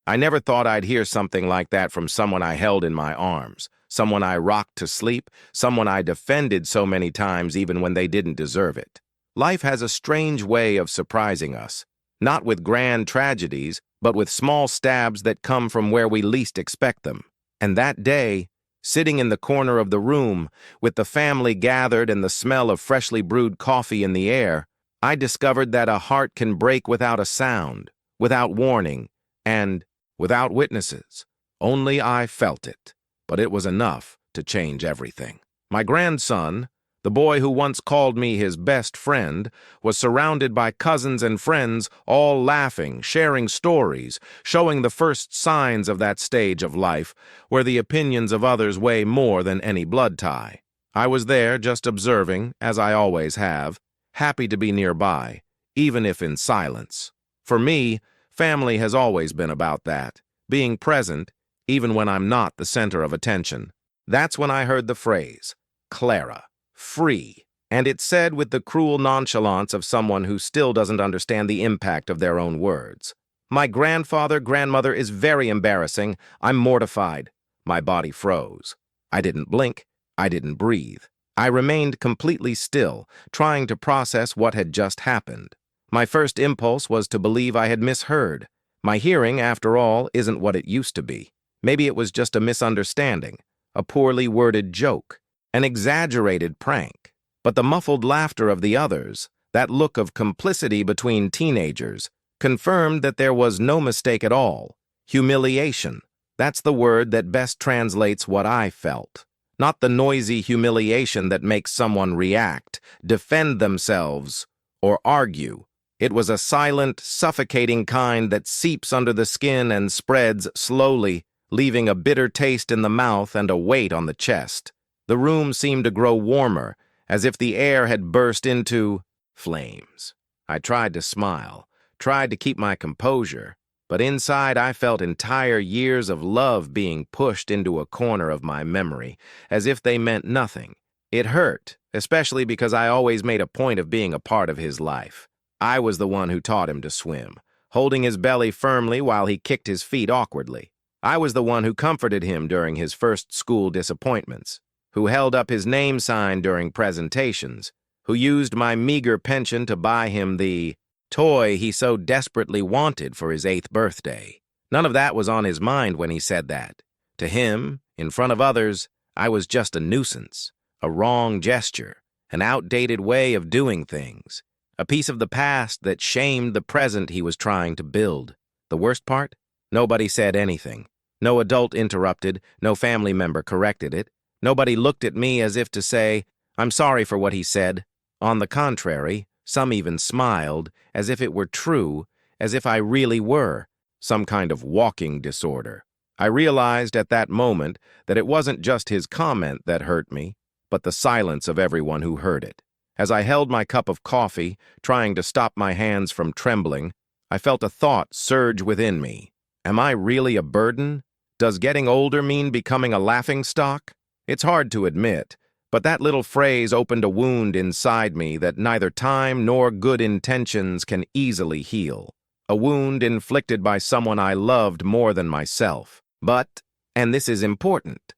I never thought I'd hear something like that from someone I held in my arms, someone I rocked to sleep, someone I defended so many times even when they didn't deserve it. Life has a strange way of surprising us, not with grand tragedies, but with small stabs that come from where we least expect them. And that day, sitting in the corner of the room, with the family gathered and the smell of freshly brewed coffee in the air, I discovered that a heart can break without a sound, without warning, and without witnesses. Only I felt it, but it was enough to change everything. My grandson, the boy who once called me his best friend, was surrounded by cousins and friends, all laughing, sharing stories, showing the first signs of that stage of life where the opinions of others weigh more than any blood tie. I was there just observing, as I always have, happy to be nearby, even if in silence. For me, family has always been about that, being present, even when I'm not the center of attention. That's when I heard the phrase, Clara. Free, and it's said with the cruel nonchalance of someone who still doesn't understand the impact of their own words. My grandmother is very embarrassing. I'm mortified. My body froze. I didn't blink. I didn't breathe. I remained completely still, trying to process what had just happened. My first impulse was to believe I had misheard. My hearing, after all, isn't what it used to be. Maybe it was just a misunderstanding, a poorly worded joke, an exaggerated prank. But the muffled laughter of the others, that look of complicity between teenagers, confirmed that there was no mistake at all. Humiliation. That's the word that best translates what I felt. Not the noisy humiliation that makes someone react, defend themselves, or argue. It was a silent, suffocating kind that seeps under the skin and spreads slowly, leaving a bitter taste in the mouth and a weight on the chest. The room seemed to grow warmer, as if the air had burst into flames. I tried to smile, tried to keep my composure, but inside I felt entire years of love being pushed into a corner of my memory, as if they meant nothing. It hurt, especially because I always made a point of being a part of his life. I was the one who taught him to swim, holding his belly firmly while he kicked his feet awkwardly. I was the one who comforted him during his first school disappointments, who held up his name sign during presentations, who used my meager pension to buy him the toy he so desperately wanted for his 8th birthday. None of that was on his mind when he said that. To him, in front of others, I was just a nuisance, a wrong gesture, an outdated way of doing things, a piece of the past that shamed the present he was trying to build. The worst part? Nobody said anything. No adult interrupted, no family member corrected it. Nobody looked at me as if to say, I'm sorry for what he said. On the contrary, some even smiled, as if it were true, as if I really were some kind of walking disorder. I realized at that moment that it wasn't just his comment that hurt me, but the silence of everyone who heard it. As I held my cup of coffee, trying to stop my hands from trembling, I felt a thought surge within me. Am I really a burden? Does getting older mean becoming a laughingstock? It's hard to admit, but that little phrase opened a wound inside me that neither time nor good intentions can easily heal. A wound inflicted by someone I loved more than myself. But, and this is important,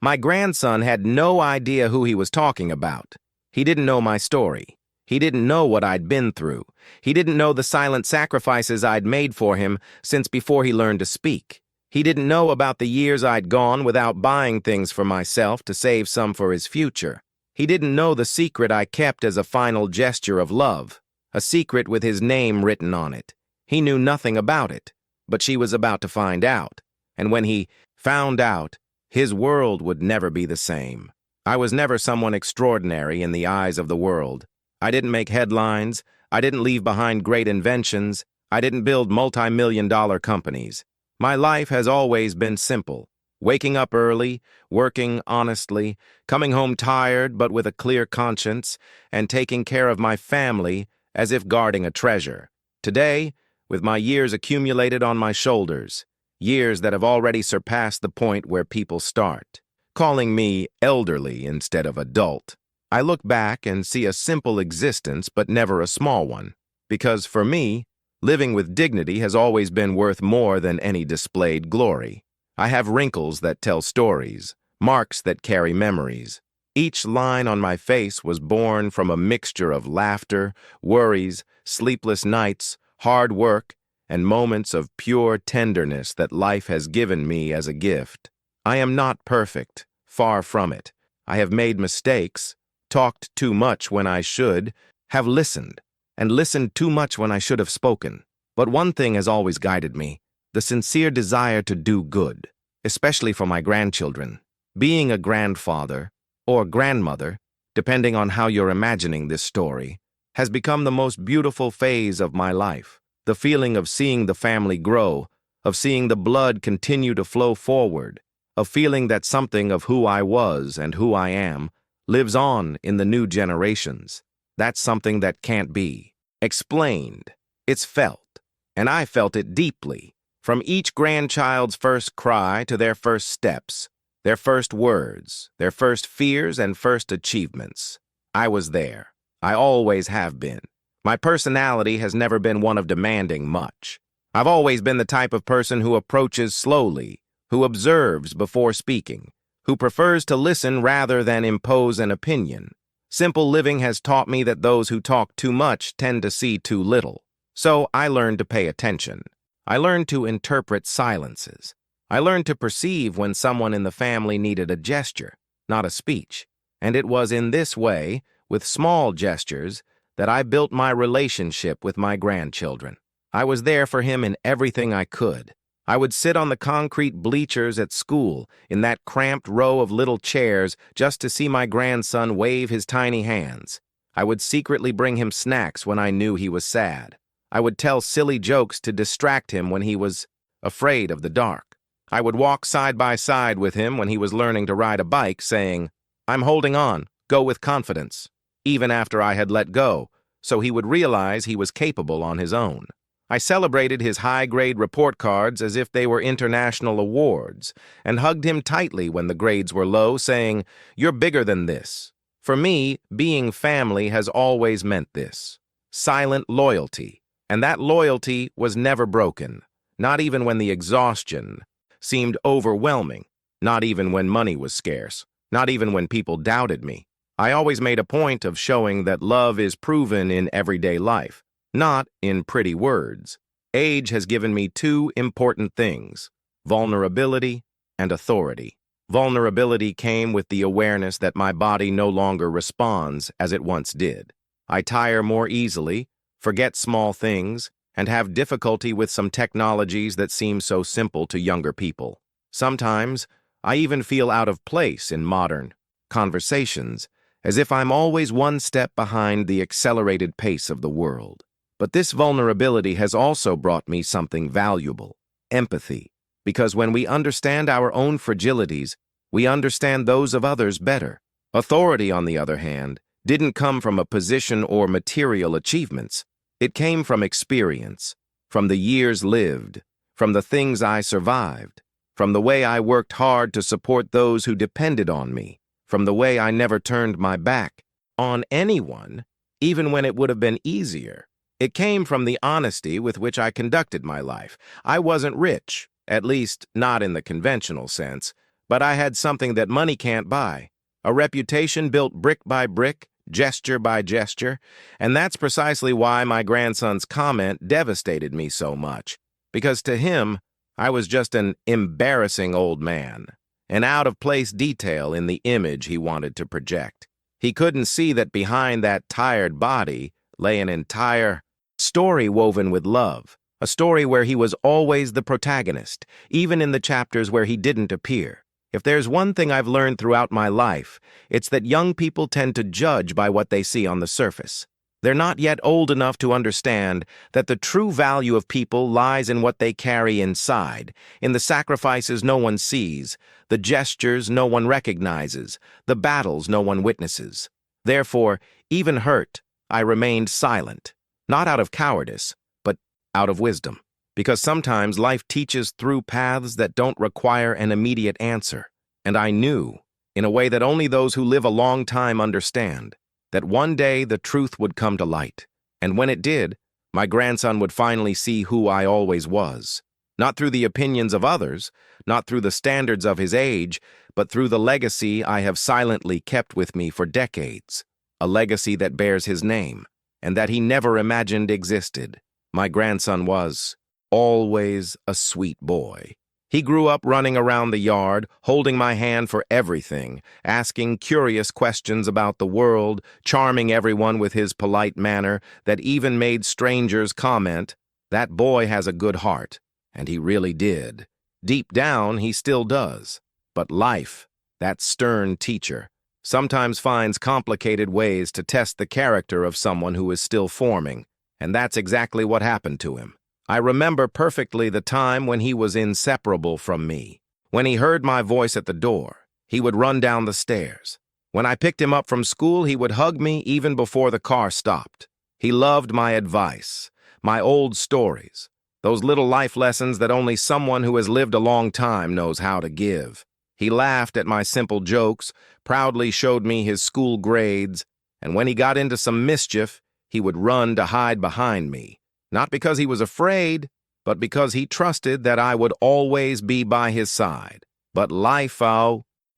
my grandson had no idea who he was talking about. He didn't know my story. He didn't know what I'd been through. He didn't know the silent sacrifices I'd made for him since before he learned to speak. He didn't know about the years I'd gone without buying things for myself to save some for his future. He didn't know the secret I kept as a final gesture of love, a secret with his name written on it. He knew nothing about it, but she was about to find out. And when he found out, his world would never be the same. I was never someone extraordinary in the eyes of the world. I didn't make headlines. I didn't leave behind great inventions. I didn't build multi-million-dollar companies. My life has always been simple, waking up early, working honestly, coming home tired but with a clear conscience, and taking care of my family as if guarding a treasure. Today, with my years accumulated on my shoulders, years that have already surpassed the point where people start, calling me elderly instead of adult, I look back and see a simple existence but never a small one, because for me, Living with dignity has always been worth more than any displayed glory. I have wrinkles that tell stories, marks that carry memories. Each line on my face was born from a mixture of laughter, worries, sleepless nights, hard work, and moments of pure tenderness that life has given me as a gift. I am not perfect, far from it. I have made mistakes, talked too much when I should, have listened, and listened too much when I should have spoken. But one thing has always guided me, the sincere desire to do good, especially for my grandchildren. Being a grandfather, or grandmother, depending on how you're imagining this story, has become the most beautiful phase of my life. The feeling of seeing the family grow, of seeing the blood continue to flow forward, of feeling that something of who I was and who I am lives on in the new generations. That's something that can't be explained. It's felt, and I felt it deeply. From each grandchild's first cry to their first steps, their first words, their first fears and first achievements. I was there. I always have been. My personality has never been one of demanding much. I've always been the type of person who approaches slowly, who observes before speaking, who prefers to listen rather than impose an opinion. Simple living has taught me that those who talk too much tend to see too little. So I learned to pay attention. I learned to interpret silences. I learned to perceive when someone in the family needed a gesture, not a speech. And it was in this way, with small gestures, that I built my relationship with my grandchildren. I was there for him in everything I could. I would sit on the concrete bleachers at school, in that cramped row of little chairs, just to see my grandson wave his tiny hands. I would secretly bring him snacks when I knew he was sad. I would tell silly jokes to distract him when he was afraid of the dark. I would walk side by side with him when he was learning to ride a bike, saying, "I'm holding on, go with confidence," even after I had let go, so he would realize he was capable on his own. I celebrated his high-grade report cards as if they were international awards, and hugged him tightly when the grades were low, saying, "You're bigger than this." For me, being family has always meant this. Silent loyalty, and that loyalty was never broken, not even when the exhaustion seemed overwhelming, not even when money was scarce, not even when people doubted me. I always made a point of showing that love is proven in everyday life, not in pretty words. Age has given me two important things: vulnerability and authority. Vulnerability came with the awareness that my body no longer responds as it once did. I tire more easily, forget small things, and have difficulty with some technologies that seem so simple to younger people. Sometimes, I even feel out of place in modern conversations, as if I'm always one step behind the accelerated pace of the world. But this vulnerability has also brought me something valuable: empathy. Because when we understand our own fragilities, we understand those of others better. Authority, on the other hand, didn't come from a position or material achievements. It came from experience, from the years lived, from the things I survived, from the way I worked hard to support those who depended on me, from the way I never turned my back on anyone, even when it would have been easier. It came from the honesty with which I conducted my life. I wasn't rich, at least not in the conventional sense, but I had something that money can't buy: a reputation built brick by brick, gesture by gesture, and that's precisely why my grandson's comment devastated me so much, because to him, I was just an embarrassing old man, an out-of-place detail in the image he wanted to project. He couldn't see that behind that tired body lay an entire story woven with love, a story where he was always the protagonist, even in the chapters where he didn't appear. If there's one thing I've learned throughout my life, it's that young people tend to judge by what they see on the surface. They're not yet old enough to understand that the true value of people lies in what they carry inside, in the sacrifices no one sees, the gestures no one recognizes, the battles no one witnesses. Therefore, even hurt, I remained silent, not out of cowardice, but out of wisdom. Because sometimes life teaches through paths that don't require an immediate answer. And I knew, in a way that only those who live a long time understand, that one day the truth would come to light. And when it did, My grandson would finally see who I always was. Not through the opinions of others, not through the standards of his age, but through the legacy I have silently kept with me for decades. A legacy that bears his name, and that he never imagined existed. My grandson was always a sweet boy. He grew up running around the yard, holding my hand for everything, asking curious questions about the world, charming everyone with his polite manner that even made strangers comment, "That boy has a good heart." And he really did. Deep down, he still does. But life, that stern teacher, sometimes finds complicated ways to test the character of someone who is still forming, and that's exactly what happened to him. I remember perfectly the time when he was inseparable from me. When he heard my voice at the door, he would run down the stairs. When I picked him up from school, he would hug me even before the car stopped. He loved my advice, my old stories, those little life lessons that only someone who has lived a long time knows how to give. He laughed at my simple jokes, proudly showed me his school grades, and when he got into some mischief, he would run to hide behind me. Not because he was afraid, but because he trusted that I would always be by his side. But life,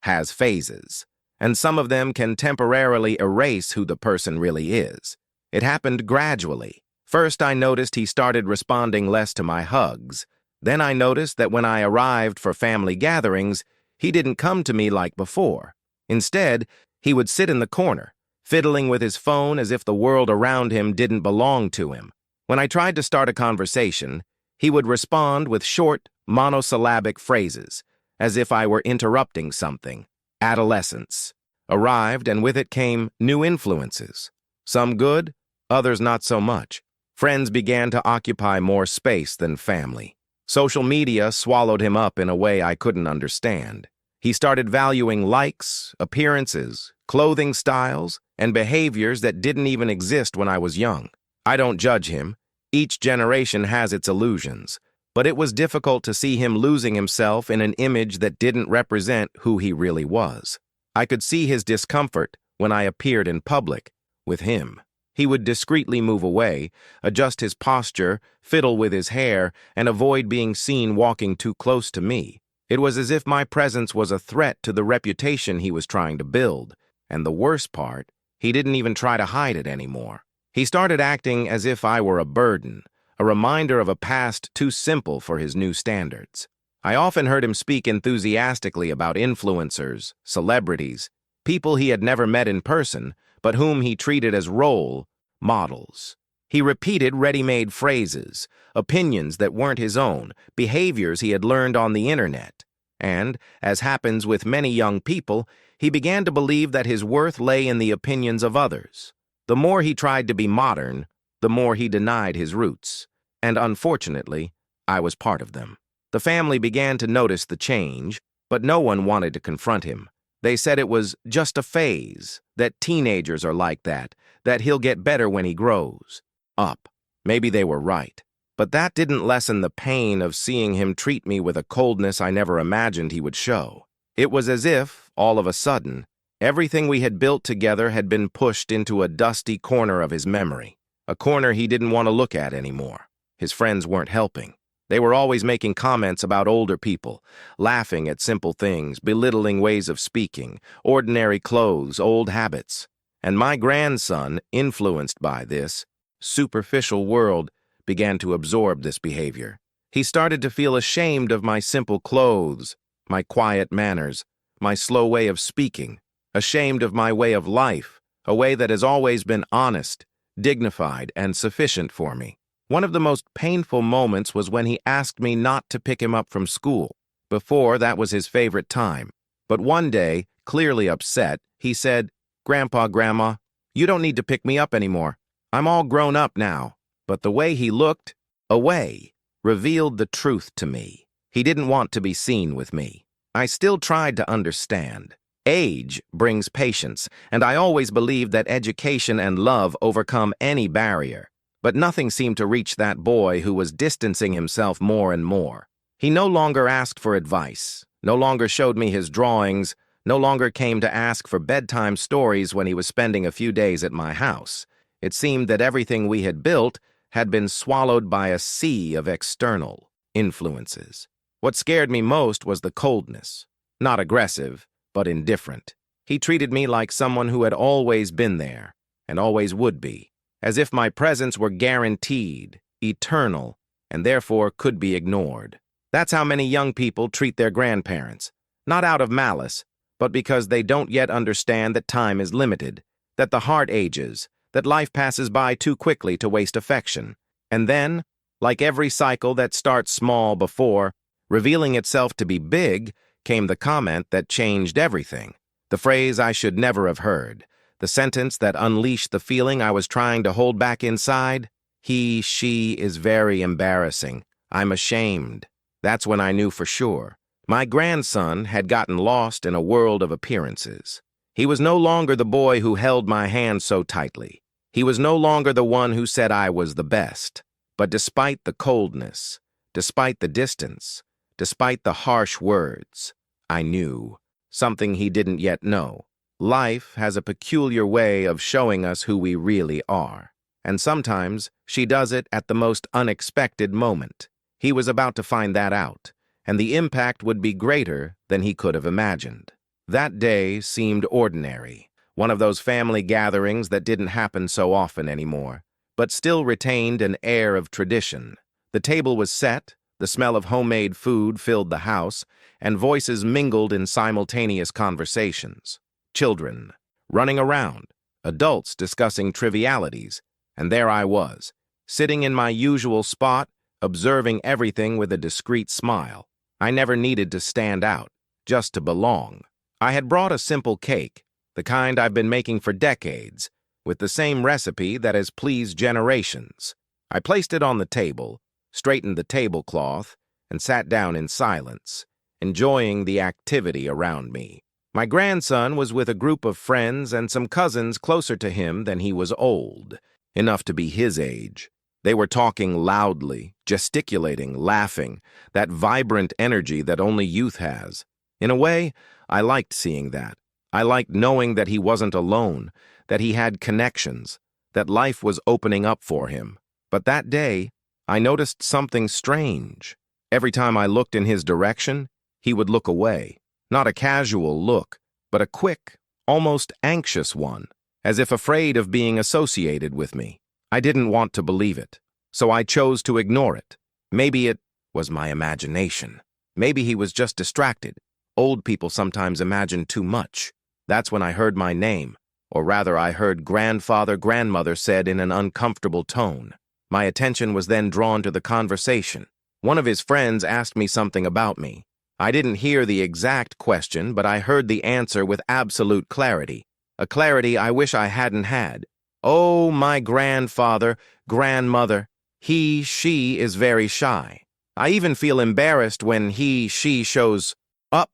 has phases, and some of them can temporarily erase who the person really is. It happened gradually. First, I noticed he started responding less to my hugs. Then I noticed that when I arrived for family gatherings, he didn't come to me like before. Instead, he would sit in the corner, fiddling with his phone as if the world around him didn't belong to him. When I tried to start a conversation, he would respond with short, monosyllabic phrases, as if I were interrupting something. Adolescence arrived, and with it came new influences. Some good, others not so much. Friends began to occupy more space than family. Social media swallowed him up in a way I couldn't understand. He started valuing likes, appearances, clothing styles, and behaviors that didn't even exist when I was young. I don't judge him. Each generation has its illusions. But it was difficult to see him losing himself in an image that didn't represent who he really was. I could see his discomfort when I appeared in public with him. He would discreetly move away, adjust his posture, fiddle with his hair, and avoid being seen walking too close to me. It was as if my presence was a threat to the reputation he was trying to build. And the worst part, he didn't even try to hide it anymore. He started acting as if I were a burden, a reminder of a past too simple for his new standards. I often heard him speak enthusiastically about influencers, celebrities, people he had never met in person, but whom he treated as role models. He repeated ready-made phrases, opinions that weren't his own, behaviors he had learned on the internet. And, as happens with many young people, he began to believe that his worth lay in the opinions of others. The more he tried to be modern, the more he denied his roots. And unfortunately, I was part of them. The family began to notice the change, but no one wanted to confront him. They said it was just a phase, that teenagers are like that he'll get better when he grows up. Maybe they were right. But that didn't lessen the pain of seeing him treat me with a coldness I never imagined he would show. It was as if, all of a sudden, everything we had built together had been pushed into a dusty corner of his memory, a corner he didn't want to look at anymore. His friends weren't helping. They were always making comments about older people, laughing at simple things, belittling ways of speaking, ordinary clothes, old habits. And my grandson, influenced by this superficial world, began to absorb this behavior. He started to feel ashamed of my simple clothes, my quiet manners, my slow way of speaking, ashamed of my way of life, a way that has always been honest, dignified, and sufficient for me. One of the most painful moments was when he asked me not to pick him up from school. Before, that was his favorite time. But one day, clearly upset, he said, "Grandpa, Grandma, you don't need to pick me up anymore. I'm all grown up now." But the way he looked, away, revealed the truth to me. He didn't want to be seen with me. I still tried to understand. Age brings patience, and I always believed that education and love overcome any barrier. But nothing seemed to reach that boy who was distancing himself more and more. He no longer asked for advice, no longer showed me his drawings, no longer came to ask for bedtime stories when he was spending a few days at my house. It seemed that everything we had built had been swallowed by a sea of external influences. What scared me most was the coldness. Not aggressive, but indifferent. He treated me like someone who had always been there, and always would be, as if my presence were guaranteed, eternal, and therefore could be ignored. That's how many young people treat their grandparents, not out of malice, but because they don't yet understand that time is limited, that the heart ages, that life passes by too quickly to waste affection. And then, like every cycle that starts small before, revealing itself to be big, came the comment that changed everything. The phrase I should never have heard. The sentence that unleashed the feeling I was trying to hold back inside. He, she is very embarrassing. I'm ashamed. That's when I knew for sure. My grandson had gotten lost in a world of appearances. He was no longer the boy who held my hand so tightly. He was no longer the one who said I was the best. But despite the coldness, despite the distance, despite the harsh words, I knew something he didn't yet know. Life has a peculiar way of showing us who we really are. And sometimes she does it at the most unexpected moment. He was about to find that out, and the impact would be greater than he could have imagined. That day seemed ordinary, one of those family gatherings that didn't happen so often anymore, but still retained an air of tradition. The table was set, the smell of homemade food filled the house, and voices mingled in simultaneous conversations. Children running around, adults discussing trivialities, and there I was, sitting in my usual spot, observing everything with a discreet smile. I never needed to stand out, just to belong. I had brought a simple cake, the kind I've been making for decades, with the same recipe that has pleased generations. I placed it on the table, straightened the tablecloth, and sat down in silence, enjoying the activity around me. My grandson was with a group of friends and some cousins closer to him than he was old, enough to be his age. They were talking loudly, gesticulating, laughing, that vibrant energy that only youth has. In a way, I liked seeing that. I liked knowing that he wasn't alone, that he had connections, that life was opening up for him. But that day, I noticed something strange. Every time I looked in his direction, he would look away. Not a casual look, but a quick, almost anxious one, as if afraid of being associated with me. I didn't want to believe it, so I chose to ignore it. Maybe it was my imagination. Maybe he was just distracted. Old people sometimes imagine too much. That's when I heard my name, or rather I heard grandfather, grandmother said in an uncomfortable tone. My attention was then drawn to the conversation. One of his friends asked me something about me. I didn't hear the exact question, but I heard the answer with absolute clarity, a clarity I wish I hadn't had. Oh, my grandfather, grandmother, he, she is very shy. I even feel embarrassed when he, she shows up.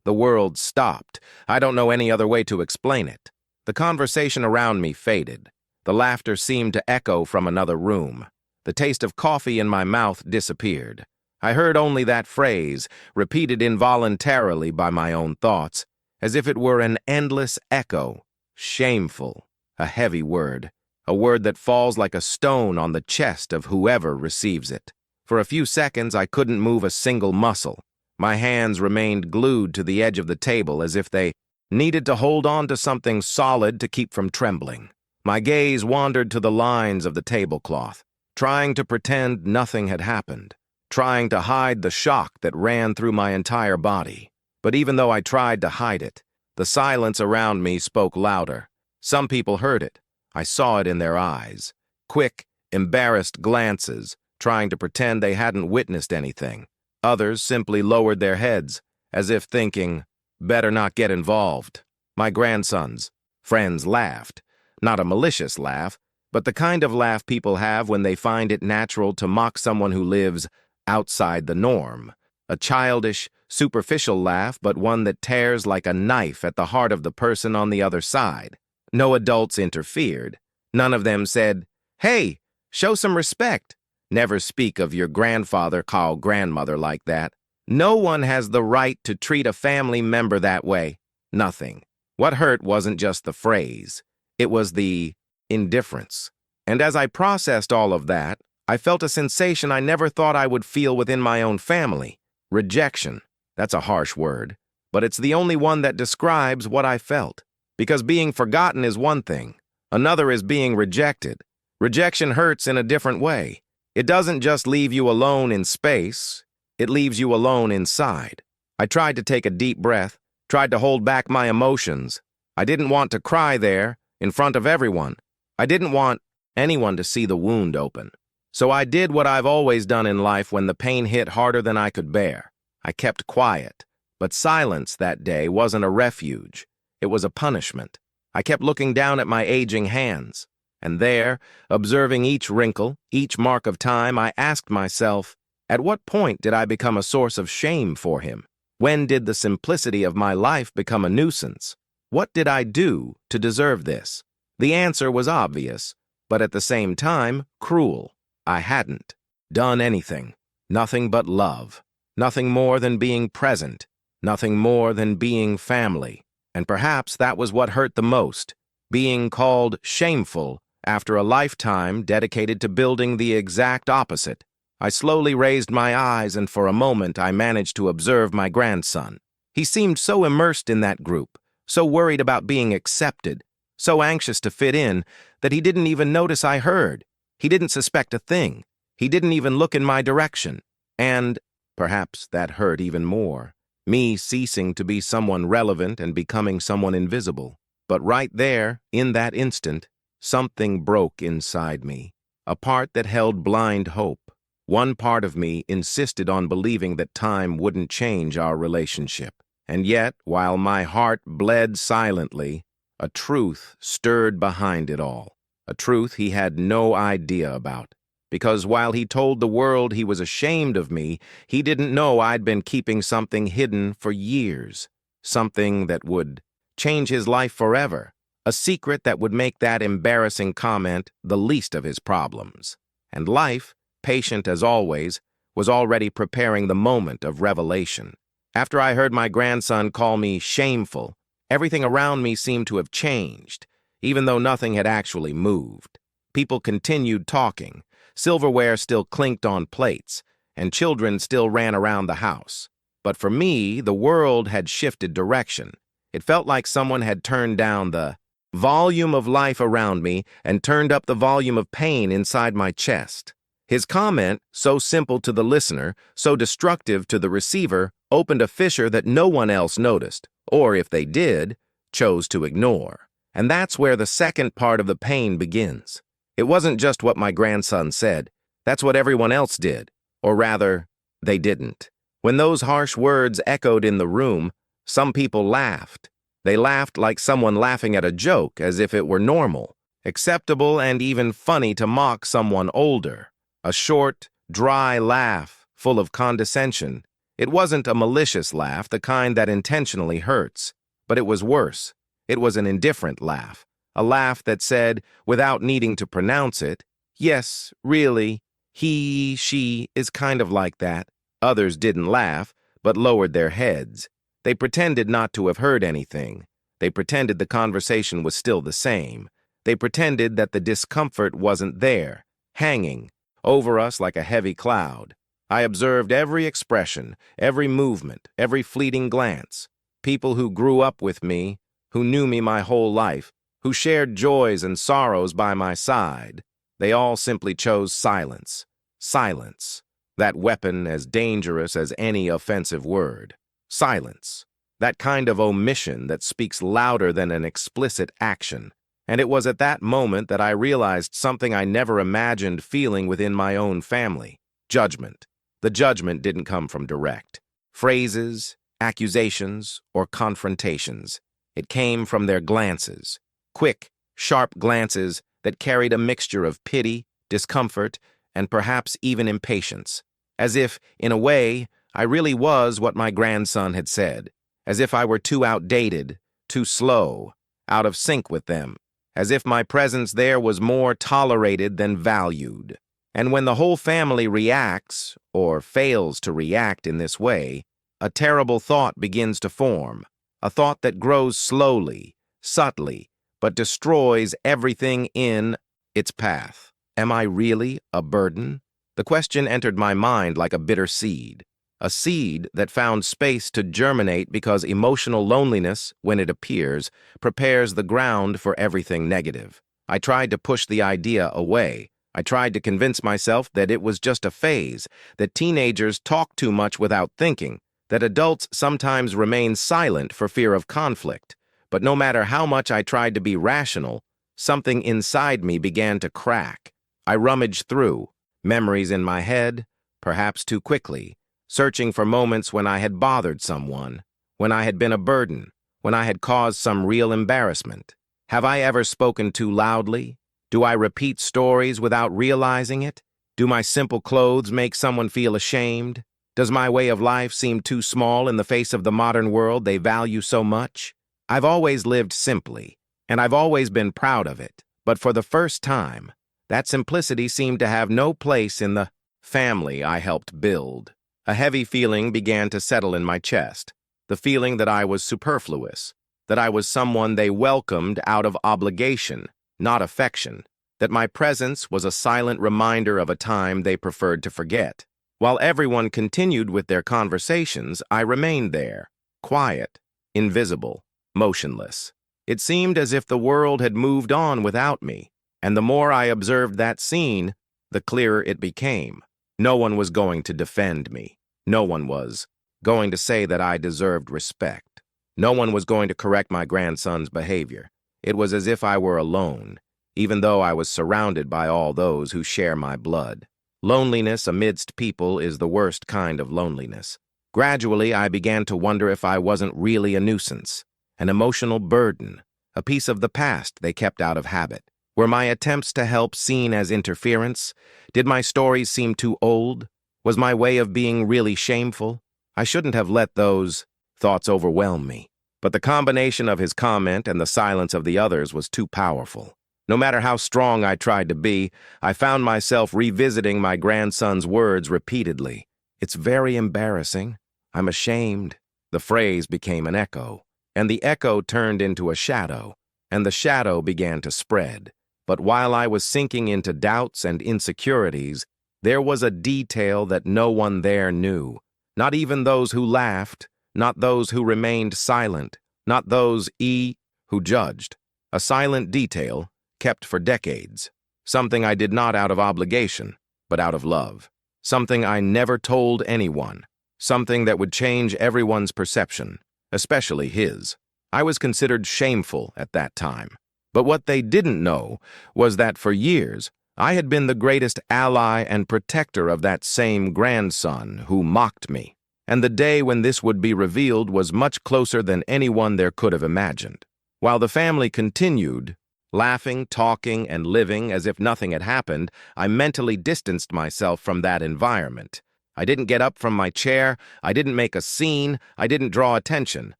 The world stopped. I don't know any other way to explain it. The conversation around me faded. The laughter seemed to echo from another room. The taste of coffee in my mouth disappeared. I heard only that phrase, repeated involuntarily by my own thoughts, as if it were an endless echo. Shameful. A heavy word. A word that falls like a stone on the chest of whoever receives it. For a few seconds, I couldn't move a single muscle. My hands remained glued to the edge of the table as if they needed to hold on to something solid to keep from trembling. My gaze wandered to the lines of the tablecloth, trying to pretend nothing had happened, trying to hide the shock that ran through my entire body. But even though I tried to hide it, the silence around me spoke louder. Some people heard it. I saw it in their eyes. Quick, embarrassed glances, trying to pretend they hadn't witnessed anything. Others simply lowered their heads, as if thinking, better not get involved. My grandson's friends laughed. Not a malicious laugh, but the kind of laugh people have when they find it natural to mock someone who lives outside the norm. A childish, superficial laugh, but one that tears like a knife at the heart of the person on the other side. No adults interfered. None of them said, "Hey, show some respect." Never speak of your grandfather, call grandmother like that. No one has the right to treat a family member that way. Nothing. What hurt wasn't just the phrase. It was the indifference. And as I processed all of that, I felt a sensation I never thought I would feel within my own family. Rejection. That's a harsh word, but it's the only one that describes what I felt. Because being forgotten is one thing. Another is being rejected. Rejection hurts in a different way. It doesn't just leave you alone in space, it leaves you alone inside. I tried to take a deep breath, tried to hold back my emotions. I didn't want to cry there, in front of everyone. I didn't want anyone to see the wound open. So I did what I've always done in life when the pain hit harder than I could bear. I kept quiet. But silence that day wasn't a refuge. It was a punishment. I kept looking down at my aging hands. And there, observing each wrinkle, each mark of time, I asked myself, at what point did I become a source of shame for him? When did the simplicity of my life become a nuisance? What did I do to deserve this? The answer was obvious, but at the same time, cruel. I hadn't done anything. Nothing but love. Nothing more than being present. Nothing more than being family. And perhaps that was what hurt the most, being called shameful after a lifetime dedicated to building the exact opposite. I slowly raised my eyes, and for a moment I managed to observe my grandson. He seemed so immersed in that group, so worried about being accepted, so anxious to fit in, that he didn't even notice I heard. He didn't suspect a thing. He didn't even look in my direction. And perhaps that hurt even more, me ceasing to be someone relevant and becoming someone invisible. But right there, in that instant, something broke inside me, a part that held blind hope. One part of me insisted on believing that time wouldn't change our relationship. And yet, while my heart bled silently, a truth stirred behind it all, a truth he had no idea about. Because while he told the world he was ashamed of me, he didn't know I'd been keeping something hidden for years, something that would change his life forever, a secret that would make that embarrassing comment the least of his problems. And life, patient as always, was already preparing the moment of revelation. After I heard my grandson call me shameful, everything around me seemed to have changed, even though nothing had actually moved. People continued talking, silverware still clinked on plates, and children still ran around the house. But for me, the world had shifted direction. It felt like someone had turned down the volume of life around me and turned up the volume of pain inside my chest. His comment, so simple to the listener, so destructive to the receiver, opened a fissure that no one else noticed, or if they did, chose to ignore. And that's where the second part of the pain begins. It wasn't just what my grandson said. That's what everyone else did. Or rather, they didn't. When those harsh words echoed in the room, some people laughed. They laughed like someone laughing at a joke, as if it were normal, acceptable, and even funny to mock someone older. A short, dry laugh, full of condescension. It wasn't a malicious laugh, the kind that intentionally hurts. But it was worse. It was an indifferent laugh. A laugh that said, without needing to pronounce it, yes, really, he, she is kind of like that. Others didn't laugh, but lowered their heads. They pretended not to have heard anything. They pretended the conversation was still the same. They pretended that the discomfort wasn't there, hanging over us like a heavy cloud. I observed every expression, every movement, every fleeting glance. People who grew up with me, who knew me my whole life, who shared joys and sorrows by my side, they all simply chose silence. Silence. That weapon as dangerous as any offensive word. Silence. That kind of omission that speaks louder than an explicit action. And it was at that moment that I realized something I never imagined feeling within my own family. Judgment. The judgment didn't come from direct phrases, accusations, or confrontations. It came from their glances. Quick, sharp glances that carried a mixture of pity, discomfort, and perhaps even impatience. As if, in a way, I really was what my grandson had said. As if I were too outdated, too slow, out of sync with them. As if my presence there was more tolerated than valued. And when the whole family reacts, or fails to react in this way, a terrible thought begins to form. A thought that grows slowly, subtly, but destroys everything in its path. Am I really a burden? The question entered my mind like a bitter seed. A seed that found space to germinate because emotional loneliness, when it appears, prepares the ground for everything negative. I tried to push the idea away. I tried to convince myself that it was just a phase, that teenagers talk too much without thinking, that adults sometimes remain silent for fear of conflict. But no matter how much I tried to be rational, something inside me began to crack. I rummaged through, memories in my head, perhaps too quickly, searching for moments when I had bothered someone, when I had been a burden, when I had caused some real embarrassment. Have I ever spoken too loudly? Do I repeat stories without realizing it? Do my simple clothes make someone feel ashamed? Does my way of life seem too small in the face of the modern world they value so much? I've always lived simply, and I've always been proud of it. But for the first time, that simplicity seemed to have no place in the family I helped build. A heavy feeling began to settle in my chest, the feeling that I was superfluous, that I was someone they welcomed out of obligation, not affection, that my presence was a silent reminder of a time they preferred to forget. While everyone continued with their conversations, I remained there, quiet, invisible, motionless. It seemed as if the world had moved on without me, and the more I observed that scene, the clearer it became. No one was going to defend me. No one was going to say that I deserved respect. No one was going to correct my grandson's behavior. It was as if I were alone, even though I was surrounded by all those who share my blood. Loneliness amidst people is the worst kind of loneliness. Gradually, I began to wonder if I wasn't really a nuisance, an emotional burden, a piece of the past they kept out of habit. Were my attempts to help seen as interference? Did my stories seem too old? Was my way of being really shameful? I shouldn't have let those thoughts overwhelm me. But the combination of his comment and the silence of the others was too powerful. No matter how strong I tried to be, I found myself revisiting my grandson's words repeatedly. It's very embarrassing. I'm ashamed. The phrase became an echo, and the echo turned into a shadow, and the shadow began to spread. But while I was sinking into doubts and insecurities, there was a detail that no one there knew. Not even those who laughed, not those who remained silent, not those who judged. A silent detail, kept for decades. Something I did not out of obligation, but out of love. Something I never told anyone. Something that would change everyone's perception, especially his. I was considered shameful at that time. But what they didn't know was that for years, I had been the greatest ally and protector of that same grandson who mocked me. And the day when this would be revealed was much closer than anyone there could have imagined. While the family continued, laughing, talking, and living as if nothing had happened, I mentally distanced myself from that environment. I didn't get up from my chair, I didn't make a scene, I didn't draw attention.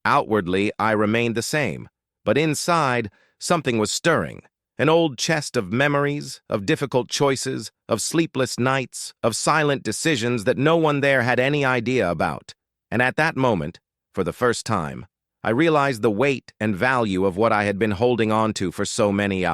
Outwardly, I remained the same. But inside, something was stirring. An old chest of memories, of difficult choices, of sleepless nights, of silent decisions that no one there had any idea about. And at that moment, for the first time, I realized the weight and value of what I had been holding on to for so many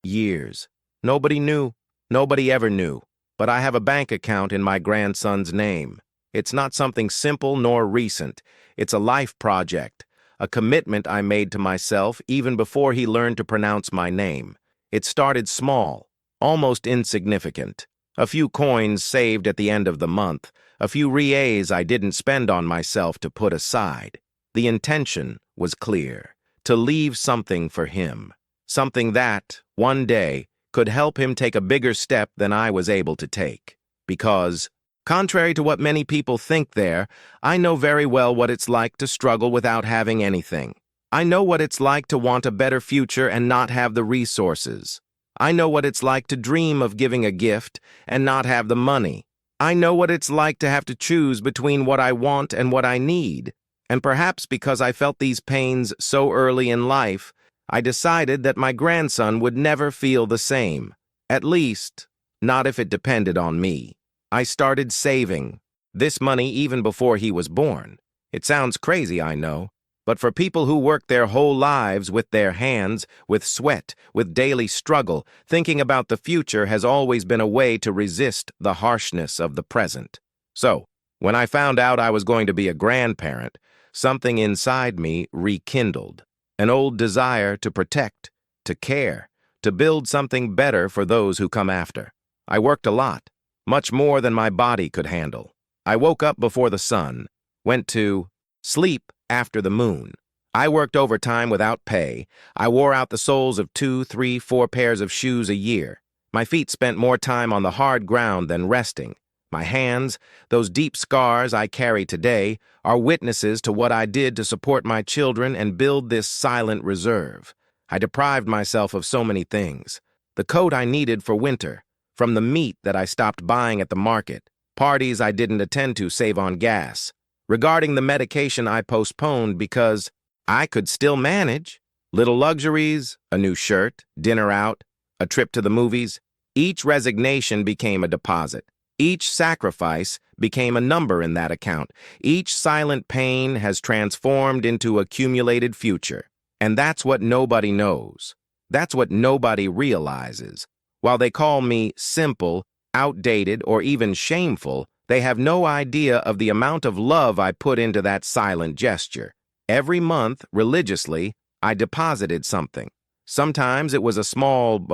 years. Nobody knew. Nobody ever knew. But I have a bank account in my grandson's name. It's not something simple nor recent. It's a life project, a commitment I made to myself even before he learned to pronounce my name. It started small, almost insignificant. A few coins saved at the end of the month, a few reais I didn't spend on myself to put aside. The intention was clear, to leave something for him, something that, one day, could help him take a bigger step than I was able to take. Because, contrary to what many people think there, I know very well what it's like to struggle without having anything. I know what it's like to want a better future and not have the resources. I know what it's like to dream of giving a gift and not have the money. I know what it's like to have to choose between what I want and what I need. And perhaps because I felt these pains so early in life, I decided that my grandson would never feel the same. At least, not if it depended on me. I started saving. This money even before he was born. It sounds crazy, I know, But for people who work their whole lives with their hands, with sweat, with daily struggle, thinking about the future has always been a way to resist the harshness of the present. So, when I found out I was going to be a grandparent, something inside me rekindled. An old desire to protect, to care, to build something better for those who come after. I worked a lot, much more than my body could handle. I woke up before the sun, went to sleep after the moon. I worked overtime without pay. I wore out the soles of 2, 3, 4 pairs of shoes a year. My feet spent more time on the hard ground than resting. My hands, those deep scars I carry today, are witnesses to what I did to support my children and build this silent reserve. I deprived myself of so many things. The coat I needed for winter, from the meat that I stopped buying at the market, parties I didn't attend to save on gas. Regarding the medication I postponed because I could still manage. Little luxuries, a new shirt, dinner out, a trip to the movies. Each resignation became a deposit. Each sacrifice became a number in that account. Each silent pain has transformed into accumulated future. And that's what nobody knows. That's what nobody realizes. While they call me simple, outdated, or even shameful, they have no idea of the amount of love I put into that silent gesture. Every month, religiously, I deposited something. Sometimes it was a small,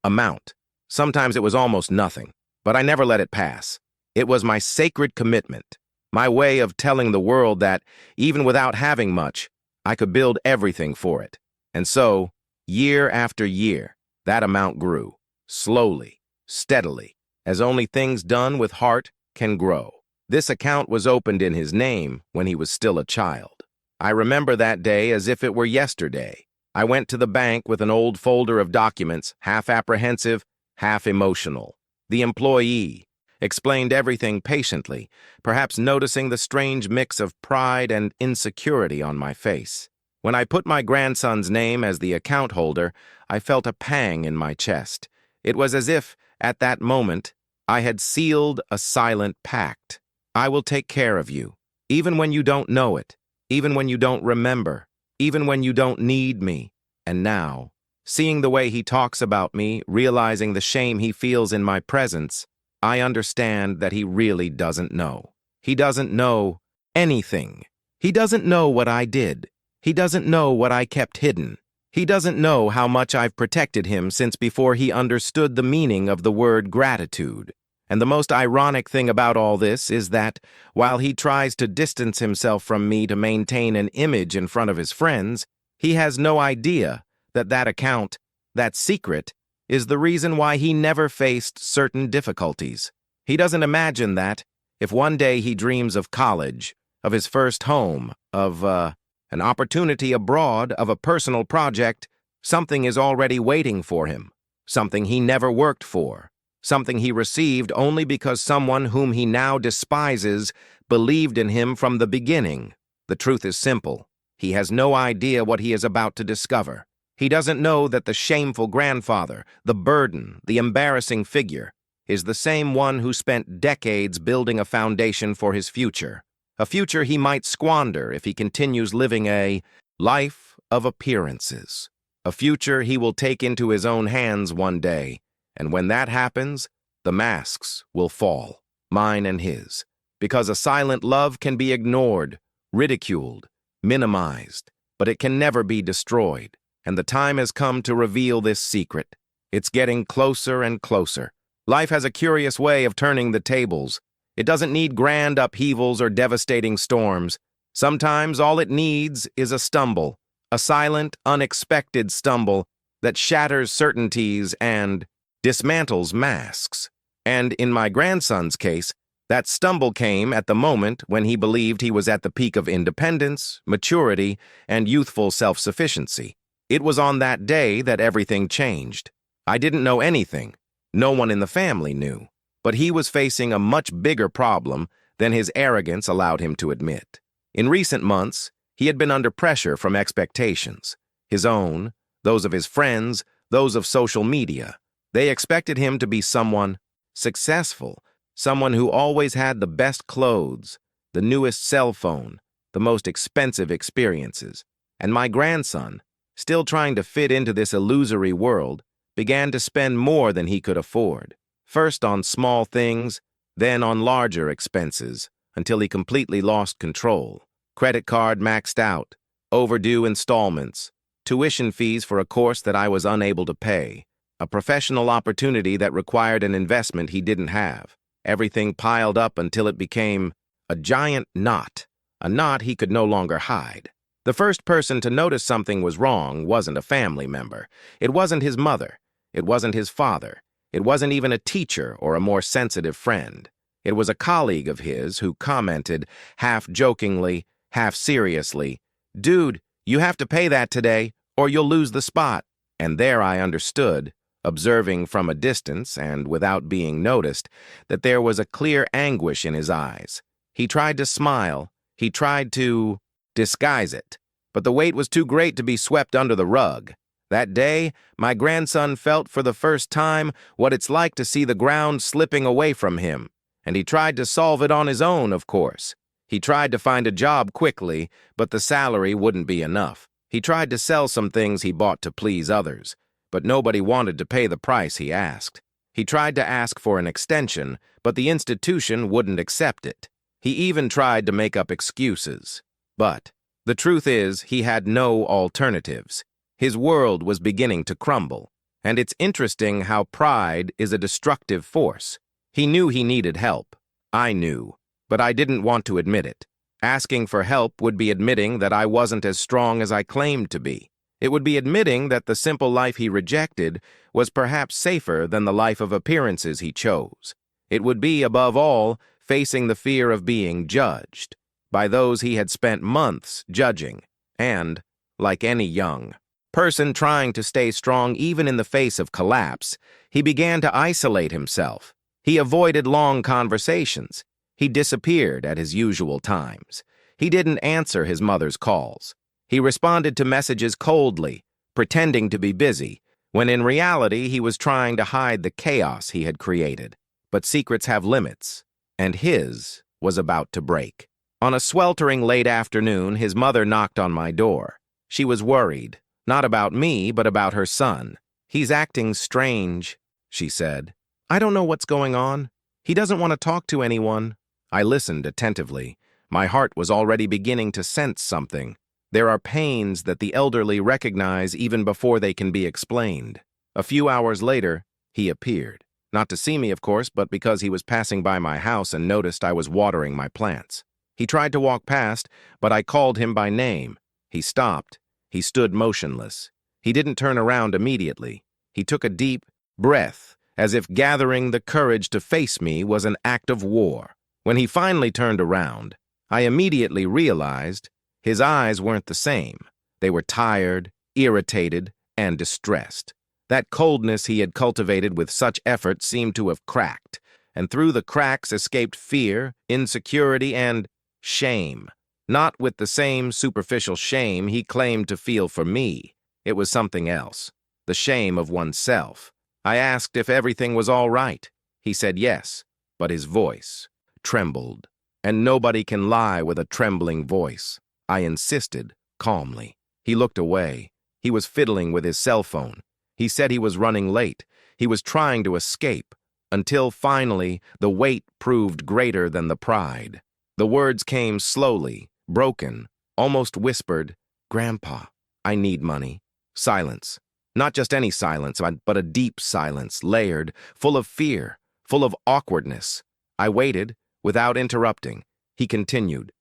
amount. Sometimes it was almost nothing. But I never let it pass. It was my sacred commitment, my way of telling the world that, even without having much, I could build everything for it. And so, year after year, that amount grew, slowly, steadily, as only things done with heart can grow. This account was opened in his name when he was still a child. I remember that day as if it were yesterday. I went to the bank with an old folder of documents, half apprehensive, half emotional. The employee explained everything patiently, perhaps noticing the strange mix of pride and insecurity on my face. When I put my grandson's name as the account holder, I felt a pang in my chest. It was as if, at that moment, I had sealed a silent pact. I will take care of you, even when you don't know it, even when you don't remember, even when you don't need me. And now, seeing the way he talks about me, realizing the shame he feels in my presence, I understand that he really doesn't know. He doesn't know anything. He doesn't know what I did. He doesn't know what I kept hidden. He doesn't know how much I've protected him since before he understood the meaning of the word gratitude. And the most ironic thing about all this is that, while he tries to distance himself from me to maintain an image in front of his friends, he has no idea that account, that secret, is the reason why he never faced certain difficulties. He doesn't imagine that, if one day he dreams of college, of his first home, of an opportunity abroad, of a personal project, something is already waiting for him, something he never worked for, something he received only because someone whom he now despises believed in him from the beginning. The truth is simple. He has no idea what he is about to discover. He doesn't know that the shameful grandfather, the burden, the embarrassing figure, is the same one who spent decades building a foundation for his future. A future he might squander if he continues living a life of appearances. A future he will take into his own hands one day, and when that happens, the masks will fall, mine and his, because a silent love can be ignored, ridiculed, minimized, but it can never be destroyed. And the time has come to reveal this secret. It's getting closer and closer. Life has a curious way of turning the tables. It doesn't need grand upheavals or devastating storms. Sometimes all it needs is a stumble, a silent, unexpected stumble that shatters certainties and dismantles masks. And in my grandson's case, that stumble came at the moment when he believed he was at the peak of independence, maturity, and youthful self-sufficiency. It was on that day that everything changed. I didn't know anything. No one in the family knew. But he was facing a much bigger problem than his arrogance allowed him to admit. In recent months, he had been under pressure from expectations. His own, those of his friends, those of social media. They expected him to be someone successful, someone who always had the best clothes, the newest cell phone, the most expensive experiences. And my grandson, still trying to fit into this illusory world, began to spend more than he could afford. First on small things, then on larger expenses, until he completely lost control. Credit card maxed out, overdue installments, tuition fees for a course that I was unable to pay, a professional opportunity that required an investment he didn't have. Everything piled up until it became a giant knot, a knot he could no longer hide. The first person to notice something was wrong wasn't a family member. It wasn't his mother. It wasn't his father. It wasn't even a teacher or a more sensitive friend. It was a colleague of his who commented, half jokingly, half seriously, "Dude, you have to pay that today, or you'll lose the spot." And there I understood, observing from a distance and without being noticed, that there was a clear anguish in his eyes. He tried to smile. He tried to disguise it. But the weight was too great to be swept under the rug. That day, my grandson felt for the first time what it's like to see the ground slipping away from him. And he tried to solve it on his own, of course. He tried to find a job quickly, but the salary wouldn't be enough. He tried to sell some things he bought to please others, but nobody wanted to pay the price he asked. He tried to ask for an extension, but the institution wouldn't accept it. He even tried to make up excuses. But the truth is, he had no alternatives. His world was beginning to crumble, and it's interesting how pride is a destructive force. He knew he needed help. I knew, but I didn't want to admit it. Asking for help would be admitting that I wasn't as strong as I claimed to be. It would be admitting that the simple life he rejected was perhaps safer than the life of appearances he chose. It would be, above all, facing the fear of being judged by those he had spent months judging, and, like any young person trying to stay strong even in the face of collapse, he began to isolate himself. He avoided long conversations. He disappeared at his usual times. He didn't answer his mother's calls. He responded to messages coldly, pretending to be busy, when in reality he was trying to hide the chaos he had created. But secrets have limits, and his was about to break. On a sweltering late afternoon, his mother knocked on my door. She was worried, not about me, but about her son. "He's acting strange," she said. "I don't know what's going on. He doesn't want to talk to anyone." I listened attentively. My heart was already beginning to sense something. There are pains that the elderly recognize even before they can be explained. A few hours later, he appeared. Not to see me, of course, but because he was passing by my house and noticed I was watering my plants. He tried to walk past, but I called him by name. He stopped. He stood motionless. He didn't turn around immediately. He took a deep breath, as if gathering the courage to face me was an act of war. When he finally turned around, I immediately realized his eyes weren't the same. They were tired, irritated, and distressed. That coldness he had cultivated with such effort seemed to have cracked, and through the cracks escaped fear, insecurity, and shame. Not with the same superficial shame he claimed to feel for me. It was something else, the shame of oneself. I asked if everything was all right. He said yes, but his voice trembled, and nobody can lie with a trembling voice. I insisted, calmly. He looked away. He was fiddling with his cell phone. He said he was running late. He was trying to escape, until finally the weight proved greater than the pride. The words came slowly, broken, almost whispered, "Grandpa, I need money." Silence. Not just any silence, but a deep silence, layered, full of fear, full of awkwardness. I waited, without interrupting. He continued,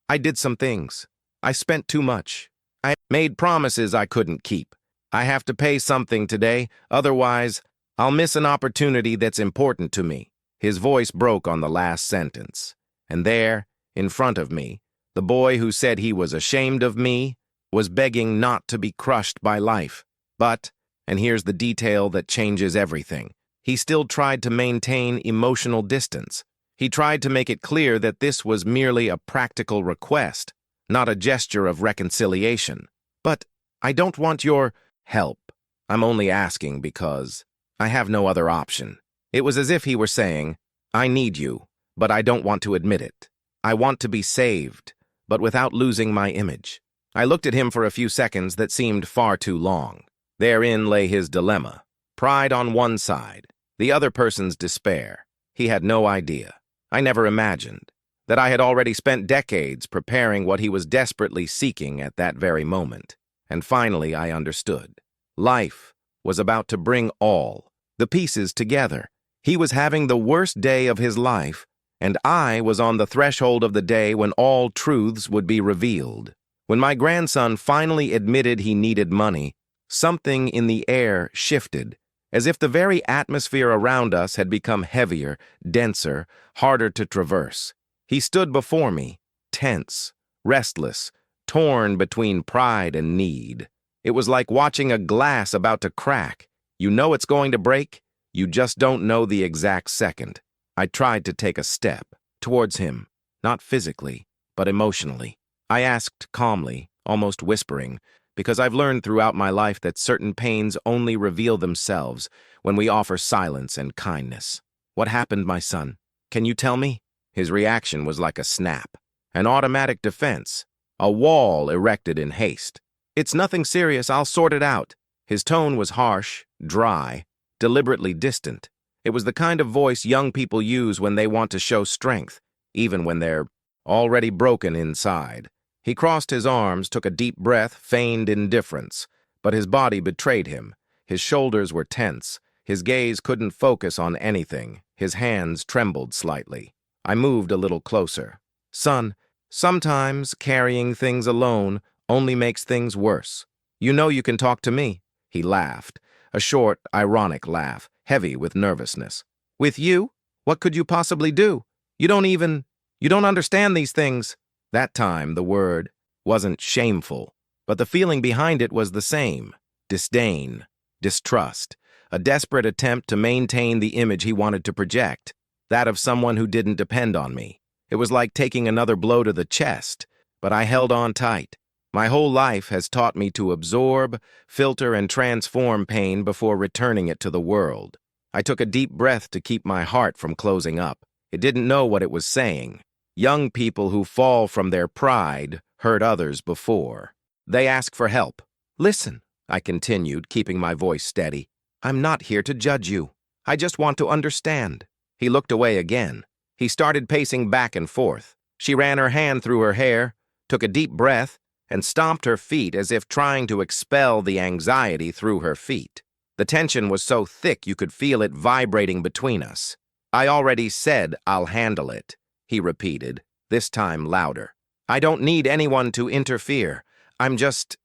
I did some things. I spent too much. I made promises I couldn't keep. I have to pay something today, otherwise I'll miss an opportunity that's important to me." His voice broke on the last sentence. And there, in front of me, the boy who said he was ashamed of me was begging not to be crushed by life. But, and here's the detail that changes everything, he still tried to maintain emotional distance. He tried to make it clear that this was merely a practical request, not a gesture of reconciliation. "But I don't want your help. I'm only asking because I have no other option." It was as if he were saying, "I need you, but I don't want to admit it. I want to be saved, but without losing my image. I looked at him for a few seconds that seemed far too long. Therein lay his dilemma. Pride on one side, the other person's despair. He had no idea. I never imagined that I had already spent decades preparing what he was desperately seeking at that very moment. And finally I understood. Life was about to bring all the pieces together. He was having the worst day of his life, and I was on the threshold of the day when all truths would be revealed. When my grandson finally admitted he needed money, something in the air shifted, as if the very atmosphere around us had become heavier, denser, harder to traverse. He stood before me, tense, restless, torn between pride and need. It was like watching a glass about to crack. You know it's going to break, you just don't know the exact second. I tried to take a step towards him, not physically, but emotionally. I asked calmly, almost whispering, because I've learned throughout my life that certain pains only reveal themselves when we offer silence and kindness. What happened, my son? Can you tell me? His reaction was like a snap, an automatic defense, a wall erected in haste. It's nothing serious, I'll sort it out. His tone was harsh, dry, deliberately distant. It was the kind of voice young people use when they want to show strength, even when they're already broken inside. He crossed his arms, took a deep breath, feigned indifference, but his body betrayed him. His shoulders were tense. His gaze couldn't focus on anything. His hands trembled slightly. I moved a little closer. Son, sometimes carrying things alone only makes things worse. You know you can talk to me. He laughed, a short, ironic laugh, heavy with nervousness. With you? What could you possibly do? You don't understand these things. That time, the word wasn't shameful, but the feeling behind it was the same. Disdain, distrust, a desperate attempt to maintain the image he wanted to project, that of someone who didn't depend on me. It was like taking another blow to the chest, but I held on tight. My whole life has taught me to absorb, filter, and transform pain before returning it to the world. I took a deep breath to keep my heart from closing up. It didn't know what it was saying. Young people who fall from their pride hurt others before. They ask for help. Listen, I continued, keeping my voice steady. I'm not here to judge you. I just want to understand. He looked away again. He started pacing back and forth. She ran her hand through her hair, took a deep breath, and stomped her feet as if trying to expel the anxiety through her feet. The tension was so thick you could feel it vibrating between us. I already said I'll handle it, he repeated, this time louder. I don't need anyone to interfere. I'm just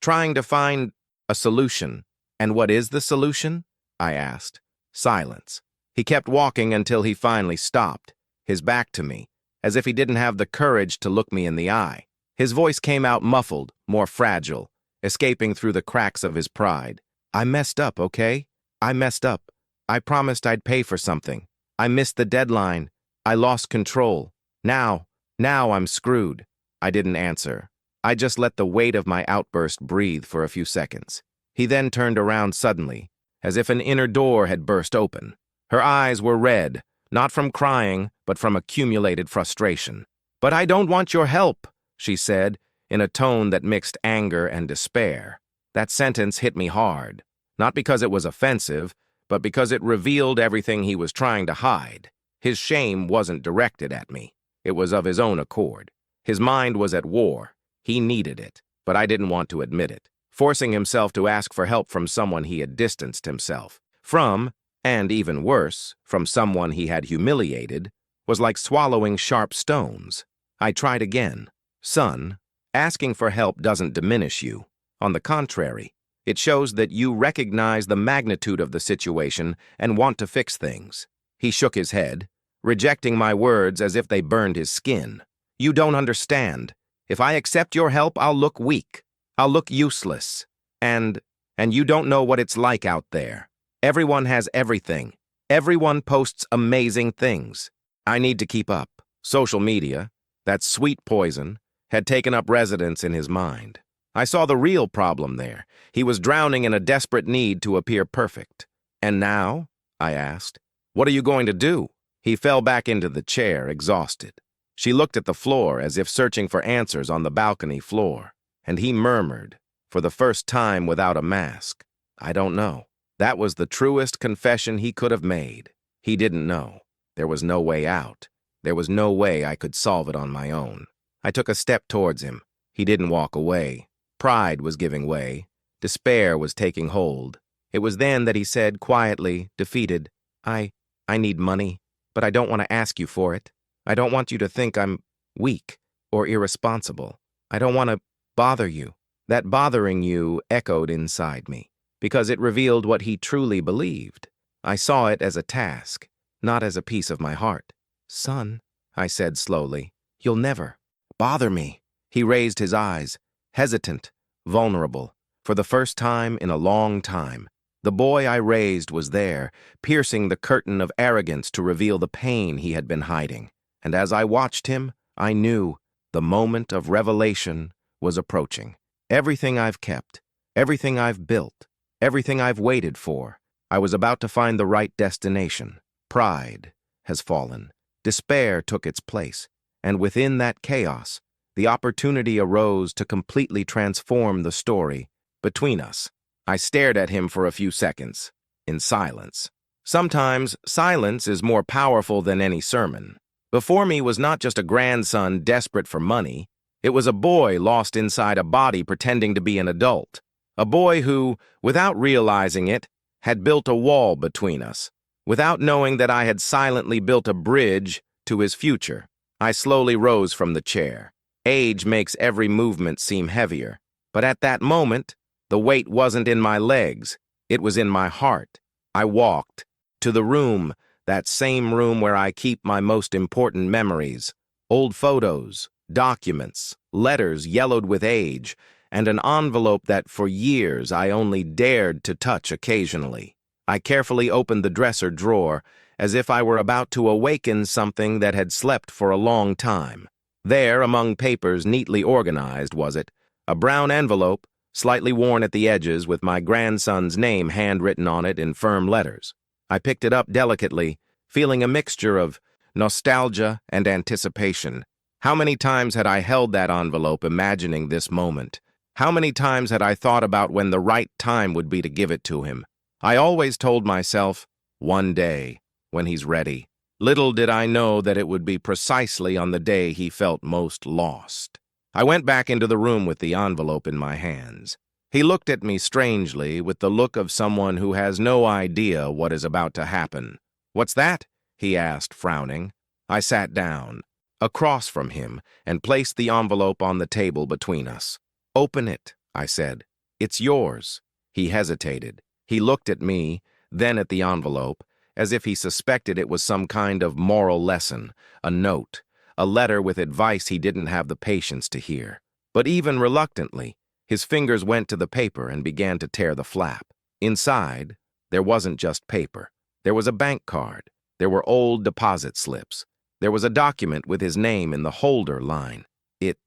trying to find a solution. And what is the solution? I asked. Silence. He kept walking until he finally stopped, his back to me, as if he didn't have the courage to look me in the eye. His voice came out muffled, more fragile, escaping through the cracks of his pride. I messed up, okay? I messed up. I promised I'd pay for something. I missed the deadline. I lost control. Now I'm screwed. I didn't answer. I just let the weight of my outburst breathe for a few seconds. He then turned around suddenly, as if an inner door had burst open. Her eyes were red, not from crying, but from accumulated frustration. But I don't want your help, she said, in a tone that mixed anger and despair. That sentence hit me hard, not because it was offensive, but because it revealed everything he was trying to hide. His shame wasn't directed at me. It was of his own accord. His mind was at war. He needed it, but I didn't want to admit it. Forcing himself to ask for help from someone he had distanced himself from, and even worse, from someone he had humiliated, was like swallowing sharp stones. I tried again. Son, asking for help doesn't diminish you. On the contrary, it shows that you recognize the magnitude of the situation and want to fix things. He shook his head, rejecting my words as if they burned his skin. You don't understand. If I accept your help, I'll look weak. I'll look useless. And you don't know what it's like out there. Everyone has everything. Everyone posts amazing things. I need to keep up. Social media, that sweet poison, had taken up residence in his mind. I saw the real problem there. He was drowning in a desperate need to appear perfect. And now? I asked. What are you going to do? He fell back into the chair, exhausted. She looked at the floor as if searching for answers on the balcony floor, and he murmured, for the first time without a mask, "I don't know." That was the truest confession he could have made. He didn't know. There was no way out. There was no way I could solve it on my own. I took a step towards him. He didn't walk away. Pride was giving way. Despair was taking hold. It was then that he said, quietly, defeated, I need money, but I don't want to ask you for it. I don't want you to think I'm weak or irresponsible. I don't want to bother you." That bothering you echoed inside me, because it revealed what he truly believed. I saw it as a task, not as a piece of my heart. "Son," I said slowly, "you'll never bother me." He raised his eyes, hesitant, vulnerable, for the first time in a long time. The boy I raised was there, piercing the curtain of arrogance to reveal the pain he had been hiding. And as I watched him, I knew the moment of revelation was approaching. Everything I've kept, everything I've built, everything I've waited for, I was about to find the right destination. Pride has fallen. Despair took its place. And within that chaos, the opportunity arose to completely transform the story between us. I stared at him for a few seconds, in silence. Sometimes silence is more powerful than any sermon. Before me was not just a grandson desperate for money. It was a boy lost inside a body pretending to be an adult. A boy who, without realizing it, had built a wall between us, without knowing that I had silently built a bridge to his future. I slowly rose from the chair. Age makes every movement seem heavier, but at that moment, the weight wasn't in my legs, it was in my heart. I walked to the room, that same room where I keep my most important memories. Old photos, documents, letters yellowed with age, and an envelope that for years I only dared to touch occasionally. I carefully opened the dresser drawer, as if I were about to awaken something that had slept for a long time. There, among papers neatly organized, was it, a brown envelope, slightly worn at the edges with my grandson's name handwritten on it in firm letters. I picked it up delicately, feeling a mixture of nostalgia and anticipation. How many times had I held that envelope imagining this moment? How many times had I thought about when the right time would be to give it to him? I always told myself, one day, when he's ready. Little did I know that it would be precisely on the day he felt most lost. I went back into the room with the envelope in my hands. He looked at me strangely, with the look of someone who has no idea what is about to happen. "What's that?" he asked, frowning. I sat down, across from him, and placed the envelope on the table between us. "Open it," I said. "It's yours." He hesitated. He looked at me, then at the envelope, as if he suspected it was some kind of moral lesson, a note, a letter with advice he didn't have the patience to hear. But even reluctantly, his fingers went to the paper and began to tear the flap. Inside, there wasn't just paper. There was a bank card. There were old deposit slips. There was a document with his name in the holder line. It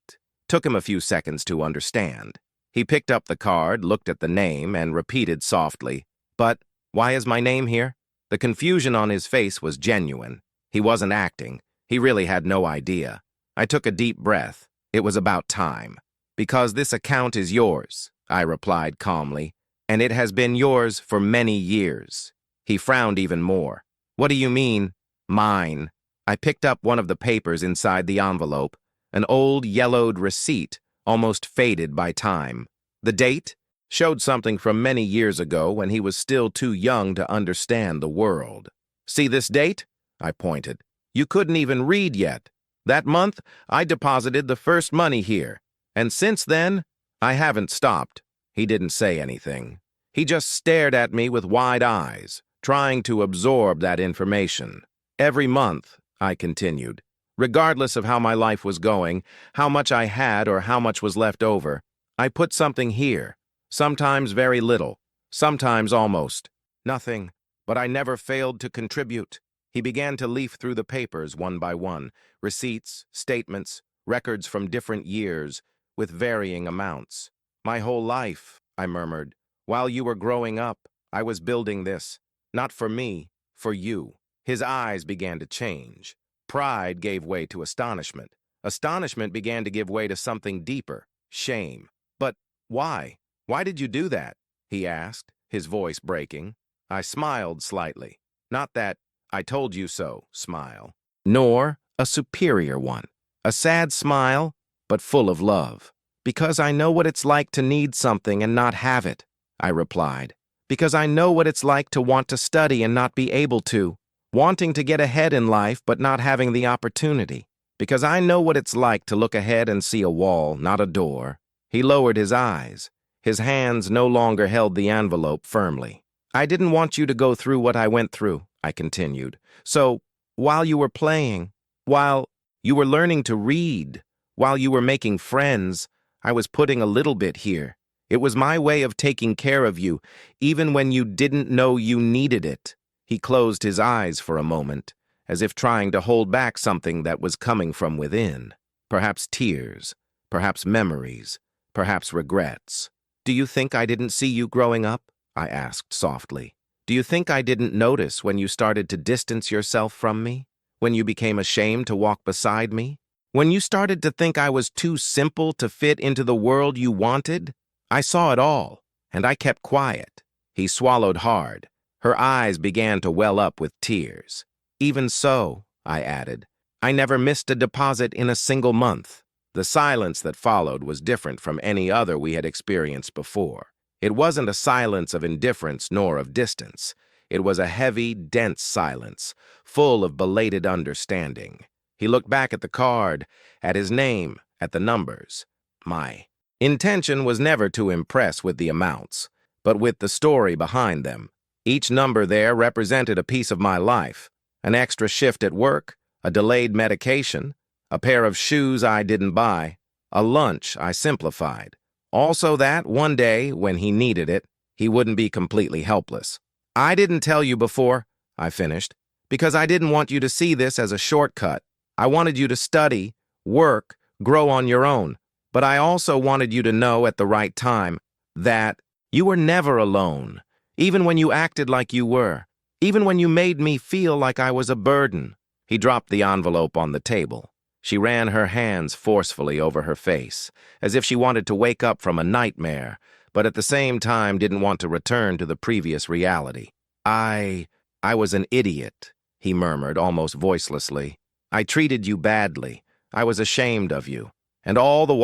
took him a few seconds to understand. He picked up the card, looked at the name, and repeated softly, "But why is my name here?" The confusion on his face was genuine. He wasn't acting. He really had no idea. I took a deep breath. It was about time. "Because this account is yours," I replied calmly, "and it has been yours for many years." He frowned even more. "What do you mean, mine?" I picked up one of the papers inside the envelope, an old yellowed receipt, almost faded by time. The date showed something from many years ago when he was still too young to understand the world. "See this date?" I pointed. "You couldn't even read yet. That month, I deposited the first money here, and since then, I haven't stopped." He didn't say anything. He just stared at me with wide eyes, trying to absorb that information. "Every month," I continued, "regardless of how my life was going, how much I had or how much was left over, I put something here, sometimes very little, sometimes almost nothing, but I never failed to contribute." He began to leaf through the papers one by one, receipts, statements, records from different years, with varying amounts. "My whole life," I murmured, "while you were growing up, I was building this, not for me, for you." His eyes began to change. Pride gave way to astonishment. Astonishment began to give way to something deeper, shame. "But why? Why did you do that?" he asked, his voice breaking. I smiled slightly. Not that "I told you so" smile, nor a superior one. A sad smile, but full of love. "Because I know what it's like to need something and not have it," I replied. "Because I know what it's like to want to study and not be able to, wanting to get ahead in life but not having the opportunity. Because I know what it's like to look ahead and see a wall, not a door." He lowered his eyes. His hands no longer held the envelope firmly. "I didn't want you to go through what I went through," I continued. "So, while you were playing, while you were learning to read, while you were making friends, I was putting a little bit here. It was my way of taking care of you, even when you didn't know you needed it." He closed his eyes for a moment, as if trying to hold back something that was coming from within. Perhaps tears, perhaps memories, perhaps regrets. "Do you think I didn't see you growing up?" I asked softly. "Do you think I didn't notice when you started to distance yourself from me? When you became ashamed to walk beside me? When you started to think I was too simple to fit into the world you wanted? I saw it all, and I kept quiet." He swallowed hard. Her eyes began to well up with tears. "Even so," I added, "I never missed a deposit in a single month." The silence that followed was different from any other we had experienced before. It wasn't a silence of indifference nor of distance. It was a heavy, dense silence, full of belated understanding. He looked back at the card, at his name, at the numbers. My intention was never to impress with the amounts, but with the story behind them. Each number there represented a piece of my life: an extra shift at work, a delayed medication, a pair of shoes I didn't buy, a lunch I simplified. Also that, one day, when he needed it, he wouldn't be completely helpless. "I didn't tell you before," I finished, "because I didn't want you to see this as a shortcut. I wanted you to study, work, grow on your own. But I also wanted you to know at the right time that you were never alone, even when you acted like you were, even when you made me feel like I was a burden." He dropped the envelope on the table. She ran her hands forcefully over her face, as if she wanted to wake up from a nightmare, but at the same time didn't want to return to the previous reality. I was an idiot," he murmured almost voicelessly. "I treated you badly. I was ashamed of you. And all the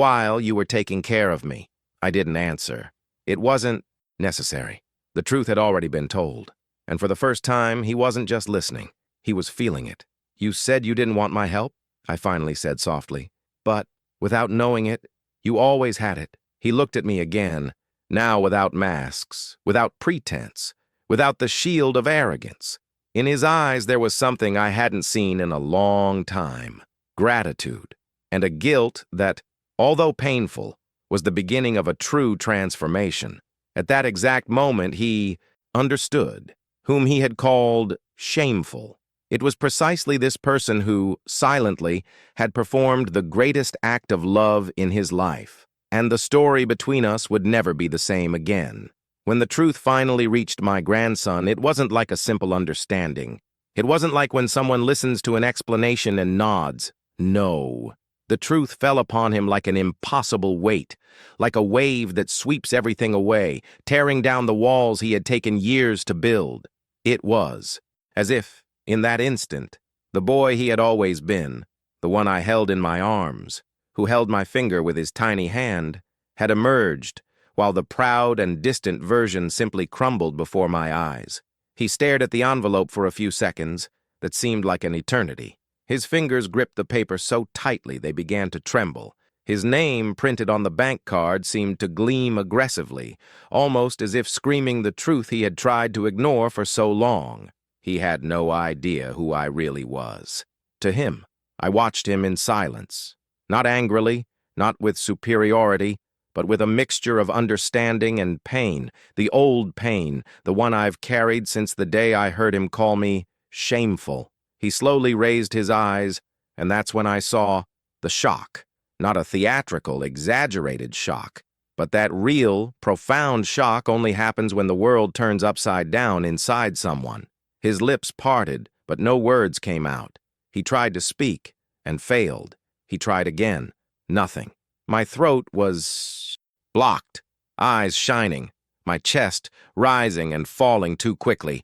while you were taking care of me." I didn't answer. It wasn't necessary. The truth had already been told. And for the first time, he wasn't just listening. He was feeling it. "You said you didn't want my help," I finally said softly. "But, without knowing it, you always had it." He looked at me again, now without masks, without pretense, without the shield of arrogance. In his eyes there was something I hadn't seen in a long time: gratitude, and a guilt that, although painful, was the beginning of a true transformation. At that exact moment he understood, whom he had called shameful. It was precisely this person who, silently, had performed the greatest act of love in his life, and the story between us would never be the same again. When the truth finally reached my grandson, it wasn't like a simple understanding. It wasn't like when someone listens to an explanation and nods. No. The truth fell upon him like an impossible weight, like a wave that sweeps everything away, tearing down the walls he had taken years to build. It was as if, in that instant, the boy he had always been, the one I held in my arms, who held my finger with his tiny hand, had emerged, while the proud and distant version simply crumbled before my eyes. He stared at the envelope for a few seconds that seemed like an eternity. His fingers gripped the paper so tightly they began to tremble. His name, printed on the bank card, seemed to gleam aggressively, almost as if screaming the truth he had tried to ignore for so long. He had no idea who I really was. To him, I watched him in silence, not angrily, not with superiority, but with a mixture of understanding and pain, the old pain, the one I've carried since the day I heard him call me shameful. He slowly raised his eyes, and that's when I saw the shock. Not a theatrical, exaggerated shock, but that real, profound shock only happens when the world turns upside down inside someone. His lips parted, but no words came out. He tried to speak and failed. He tried again. Nothing. My throat was blocked, eyes shining, my chest rising and falling too quickly.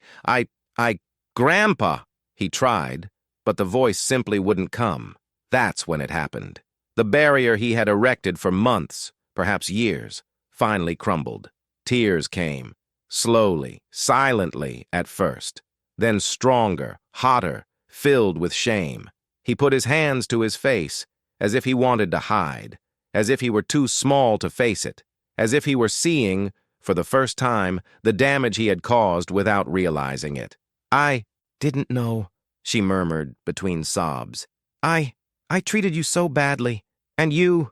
Grandpa, he tried, but the voice simply wouldn't come. That's when it happened. The barrier he had erected for months, perhaps years, finally crumbled. Tears came, slowly, silently at first, then stronger, hotter, filled with shame. He put his hands to his face, as if he wanted to hide, as if he were too small to face it, as if he were seeing, for the first time, the damage he had caused without realizing it. "I didn't know," she murmured between sobs. I treated you so badly. And you.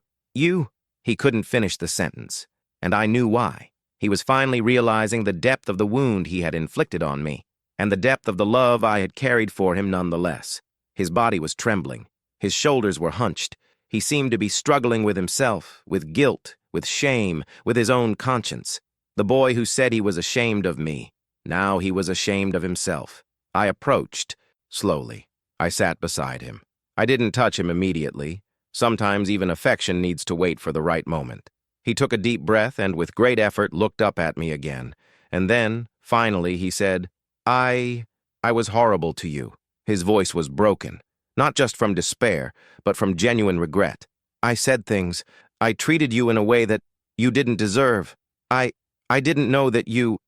He couldn't finish the sentence, and I knew why. He was finally realizing the depth of the wound he had inflicted on me, and the depth of the love I had carried for him nonetheless. His body was trembling. His shoulders were hunched. He seemed to be struggling with himself, with guilt, with shame, with his own conscience. The boy who said he was ashamed of me. Now he was ashamed of himself. I approached, slowly. I sat beside him. I didn't touch him immediately. Sometimes even affection needs to wait for the right moment. He took a deep breath and with great effort looked up at me again. And then, finally, he said, I was horrible to you. His voice was broken, not just from despair, but from genuine regret. I said things. I treated you in a way that you didn't deserve. I didn't know that you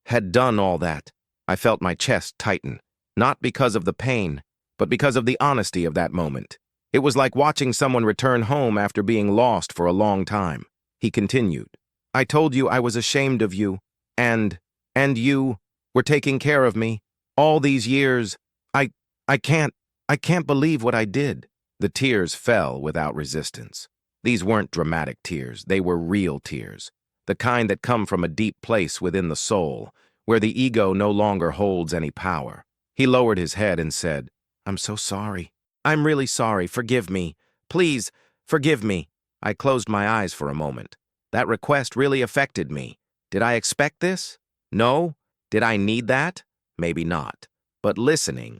had done all that. I felt my chest tighten, not because of the pain, but because of the honesty of that moment. It was like watching someone return home after being lost for a long time. He continued, I told you I was ashamed of you, and you were taking care of me. All these years, I can't believe what I did. The tears fell without resistance. These weren't dramatic tears, they were real tears. The kind that come from a deep place within the soul, where the ego no longer holds any power. He lowered his head and said, I'm so sorry. I'm really sorry. Forgive me. Please, forgive me. I closed my eyes for a moment. That request really affected me. Did I expect this? No. Did I need that? Maybe not. But listening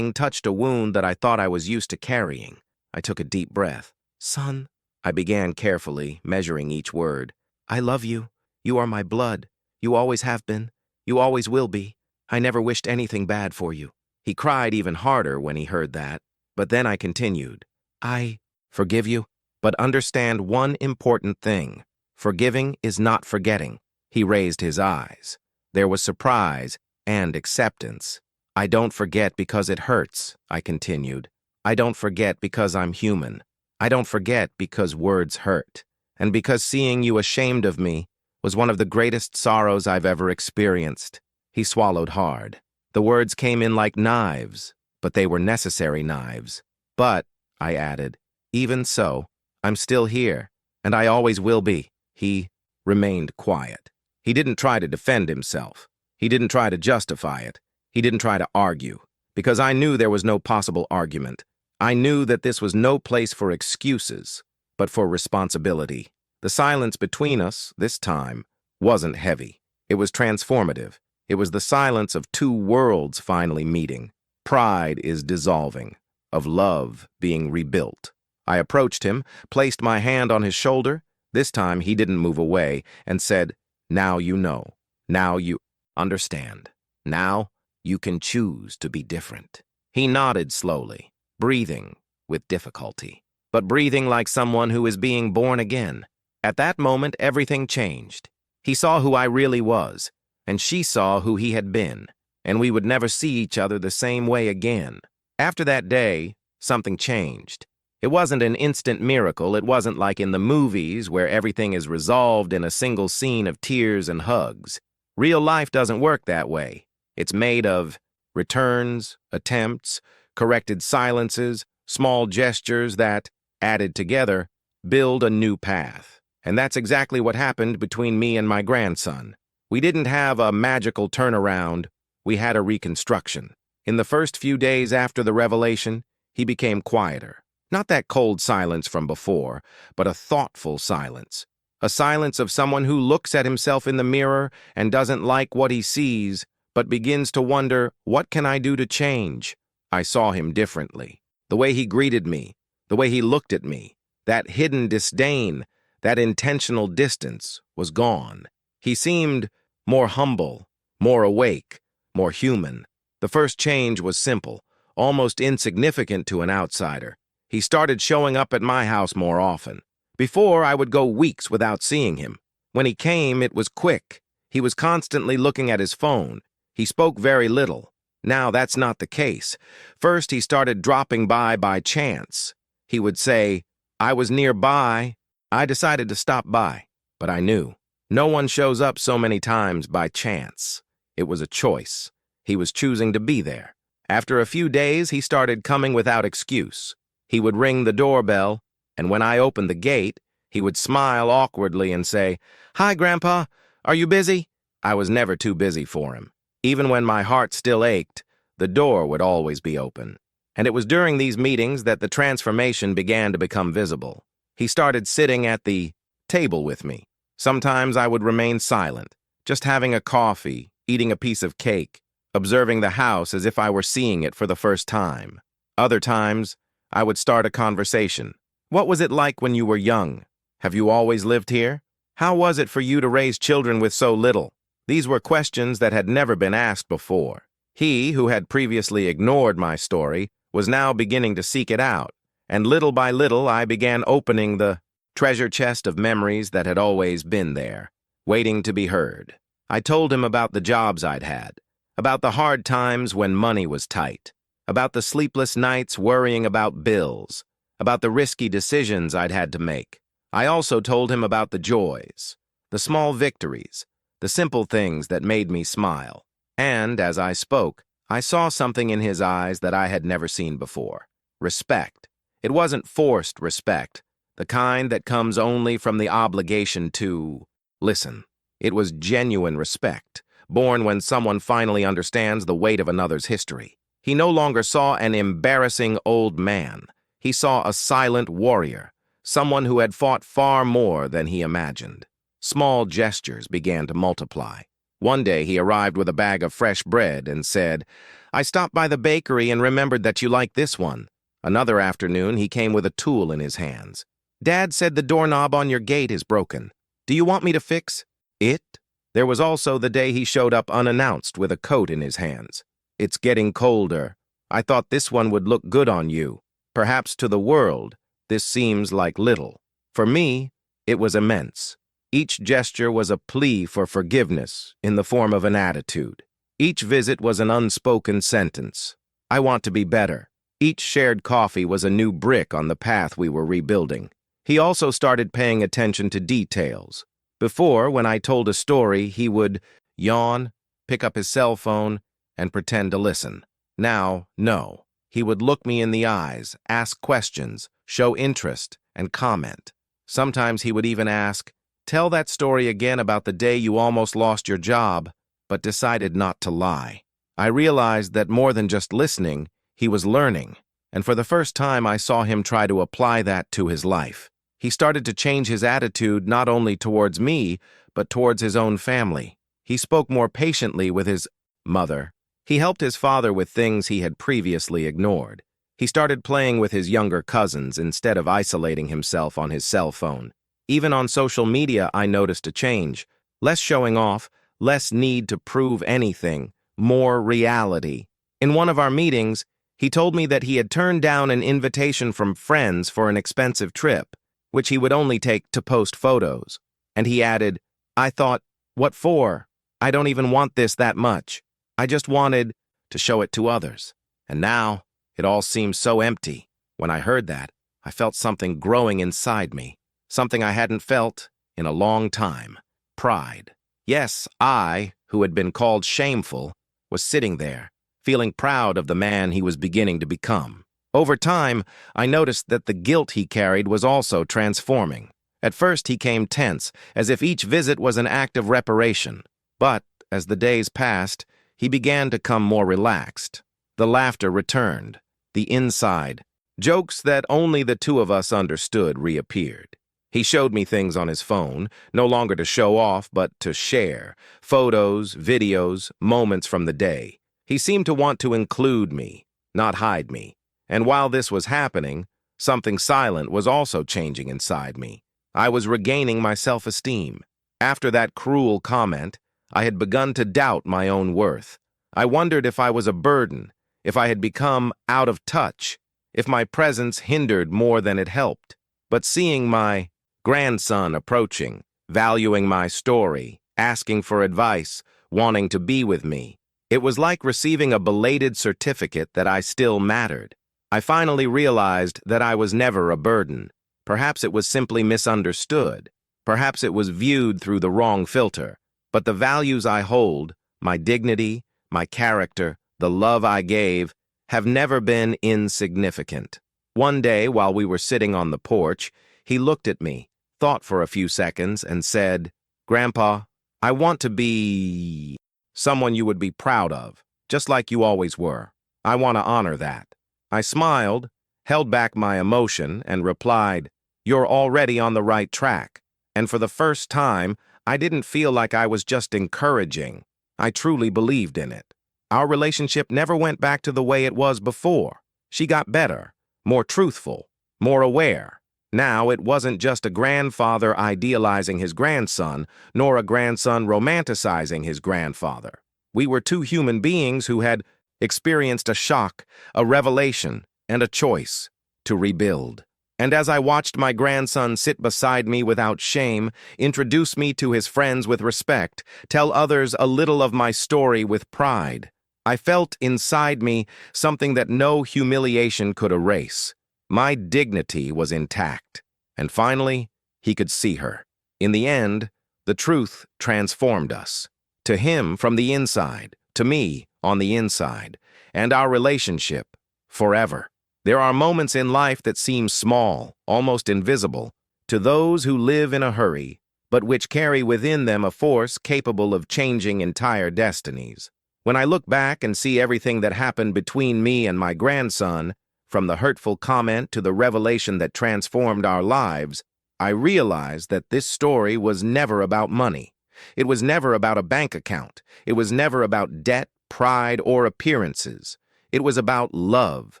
touched a wound that I thought I was used to carrying. I took a deep breath. Son, I began carefully, measuring each word. I love you. You are my blood. You always have been. You always will be. I never wished anything bad for you. He cried even harder when he heard that. But then I continued. I forgive you, but understand one important thing. Forgiving is not forgetting. He raised his eyes. There was surprise and acceptance. I don't forget because it hurts, I continued. I don't forget because I'm human. I don't forget because words hurt. And because seeing you ashamed of me was one of the greatest sorrows I've ever experienced. He swallowed hard. The words came in like knives, but they were necessary knives. But, I added, even so, I'm still here, and I always will be. He remained quiet. He didn't try to defend himself. He didn't try to justify it. He didn't try to argue, because I knew there was no possible argument. I knew that this was no place for excuses, but for responsibility. The silence between us, this time, wasn't heavy. It was transformative. It was the silence of two worlds finally meeting. Pride is dissolving, of love being rebuilt. I approached him, placed my hand on his shoulder. This time he didn't move away, and said, Now you know. Now you understand. Now you can choose to be different. He nodded slowly, breathing with difficulty, but breathing like someone who is being born again. At that moment, everything changed. He saw who I really was, and she saw who he had been, and we would never see each other the same way again. After that day, something changed. It wasn't an instant miracle. It wasn't like in the movies where everything is resolved in a single scene of tears and hugs. Real life doesn't work that way. It's made of returns, attempts, corrected silences, small gestures that, added together, build a new path. And that's exactly what happened between me and my grandson. We didn't have a magical turnaround. We had a reconstruction. In the first few days after the revelation, he became quieter. Not that cold silence from before, but a thoughtful silence. A silence of someone who looks at himself in the mirror and doesn't like what he sees, but begins to wonder, what can I do to change? I saw him differently. The way he greeted me, the way he looked at me, that hidden disdain, that intentional distance was gone. He seemed more humble, more awake, more human. The first change was simple, almost insignificant to an outsider. He started showing up at my house more often. Before, I would go weeks without seeing him. When he came, it was quick. He was constantly looking at his phone. He spoke very little. Now that's not the case. First, he started dropping by chance. He would say, "I was nearby." I decided to stop by, but I knew. No one shows up so many times by chance. It was a choice. He was choosing to be there. After a few days, he started coming without excuse. He would ring the doorbell, and when I opened the gate, he would smile awkwardly and say, "Hi, Grandpa. Are you busy?" I was never too busy for him. Even when my heart still ached, the door would always be open. And it was during these meetings that the transformation began to become visible. He started sitting at the table with me. Sometimes I would remain silent, just having a coffee, eating a piece of cake, observing the house as if I were seeing it for the first time. Other times, I would start a conversation. "What was it like when you were young? Have you always lived here? How was it for you to raise children with so little?" These were questions that had never been asked before. He, who had previously ignored my story, was now beginning to seek it out, and little by little I began opening the treasure chest of memories that had always been there, waiting to be heard. I told him about the jobs I'd had, about the hard times when money was tight, about the sleepless nights worrying about bills, about the risky decisions I'd had to make. I also told him about the joys, the small victories, the simple things that made me smile. And, as I spoke, I saw something in his eyes that I had never seen before. Respect. It wasn't forced respect, the kind that comes only from the obligation to listen. It was genuine respect, born when someone finally understands the weight of another's history. He no longer saw an embarrassing old man. He saw a silent warrior, someone who had fought far more than he imagined. Small gestures began to multiply. One day he arrived with a bag of fresh bread and said, "I stopped by the bakery and remembered that you like this one." Another afternoon he came with a tool in his hands. "Dad said the doorknob on your gate is broken. Do you want me to fix it?" There was also the day he showed up unannounced with a coat in his hands. "It's getting colder. I thought this one would look good on you. Perhaps to the world, this seems like little. For me, it was immense." Each gesture was a plea for forgiveness in the form of an attitude. Each visit was an unspoken sentence. "I want to be better." Each shared coffee was a new brick on the path we were rebuilding. He also started paying attention to details. Before, when I told a story, he would yawn, pick up his cell phone, and pretend to listen. Now, no. He would look me in the eyes, ask questions, show interest, and comment. Sometimes he would even ask, "Tell that story again about the day you almost lost your job, but decided not to lie." I realized that more than just listening, he was learning, and for the first time I saw him try to apply that to his life. He started to change his attitude not only towards me, but towards his own family. He spoke more patiently with his mother. He helped his father with things he had previously ignored. He started playing with his younger cousins instead of isolating himself on his cell phone. Even on social media, I noticed a change. Less showing off, less need to prove anything, more reality. In one of our meetings, he told me that he had turned down an invitation from friends for an expensive trip, which he would only take to post photos. And he added, "I thought, what for? I don't even want this that much. I just wanted to show it to others." And now, it all seems so empty. When I heard that, I felt something growing inside me. Something I hadn't felt in a long time. Pride. Yes, I, who had been called shameful, was sitting there, feeling proud of the man he was beginning to become. Over time, I noticed that the guilt he carried was also transforming. At first, he came tense, as if each visit was an act of reparation. But, as the days passed, he began to come more relaxed. The laughter returned. The inside. Jokes that only the two of us understood reappeared. He showed me things on his phone, no longer to show off, but to share. Photos, videos, moments from the day. He seemed to want to include me, not hide me. And while this was happening, something silent was also changing inside me. I was regaining my self-esteem. After that cruel comment, I had begun to doubt my own worth. I wondered if I was a burden, if I had become out of touch, if my presence hindered more than it helped. But seeing my grandson approaching, valuing my story, asking for advice, wanting to be with me, it was like receiving a belated certificate that I still mattered. I finally realized that I was never a burden. Perhaps it was simply misunderstood. Perhaps it was viewed through the wrong filter. But the values I hold, my dignity, my character, the love I gave, have never been insignificant. One day, while we were sitting on the porch, he looked at me, thought for a few seconds, and said, "Grandpa, I want to be someone you would be proud of, just like you always were. I want to honor that." I smiled, held back my emotion, and replied, "You're already on the right track." And for the first time, I didn't feel like I was just encouraging. I truly believed in it. Our relationship never went back to the way it was before. She got better, more truthful, more aware. Now it wasn't just a grandfather idealizing his grandson, nor a grandson romanticizing his grandfather. We were two human beings who had experienced a shock, a revelation, and a choice to rebuild. And as I watched my grandson sit beside me without shame, introduce me to his friends with respect, tell others a little of my story with pride, I felt inside me something that no humiliation could erase. My dignity was intact. And finally, he could see her. In the end, the truth transformed us. To him from the inside, to me on the inside, and our relationship forever. There are moments in life that seem small, almost invisible, to those who live in a hurry, but which carry within them a force capable of changing entire destinies. When I look back and see everything that happened between me and my grandson, from the hurtful comment to the revelation that transformed our lives, I realize that this story was never about money. It was never about a bank account. It was never about debt, pride, or appearances. It was about love,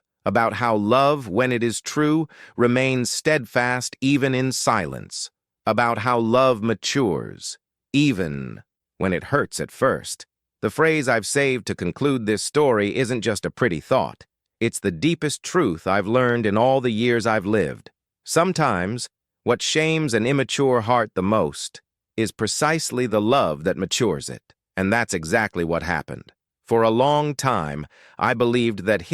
about how love, when it is true, remains steadfast even in silence, about how love matures, even when it hurts at first. The phrase I've saved to conclude this story isn't just a pretty thought. It's the deepest truth I've learned in all the years I've lived. Sometimes, what shames an immature heart the most is precisely the love that matures it. And that's exactly what happened. For a long time, I believed that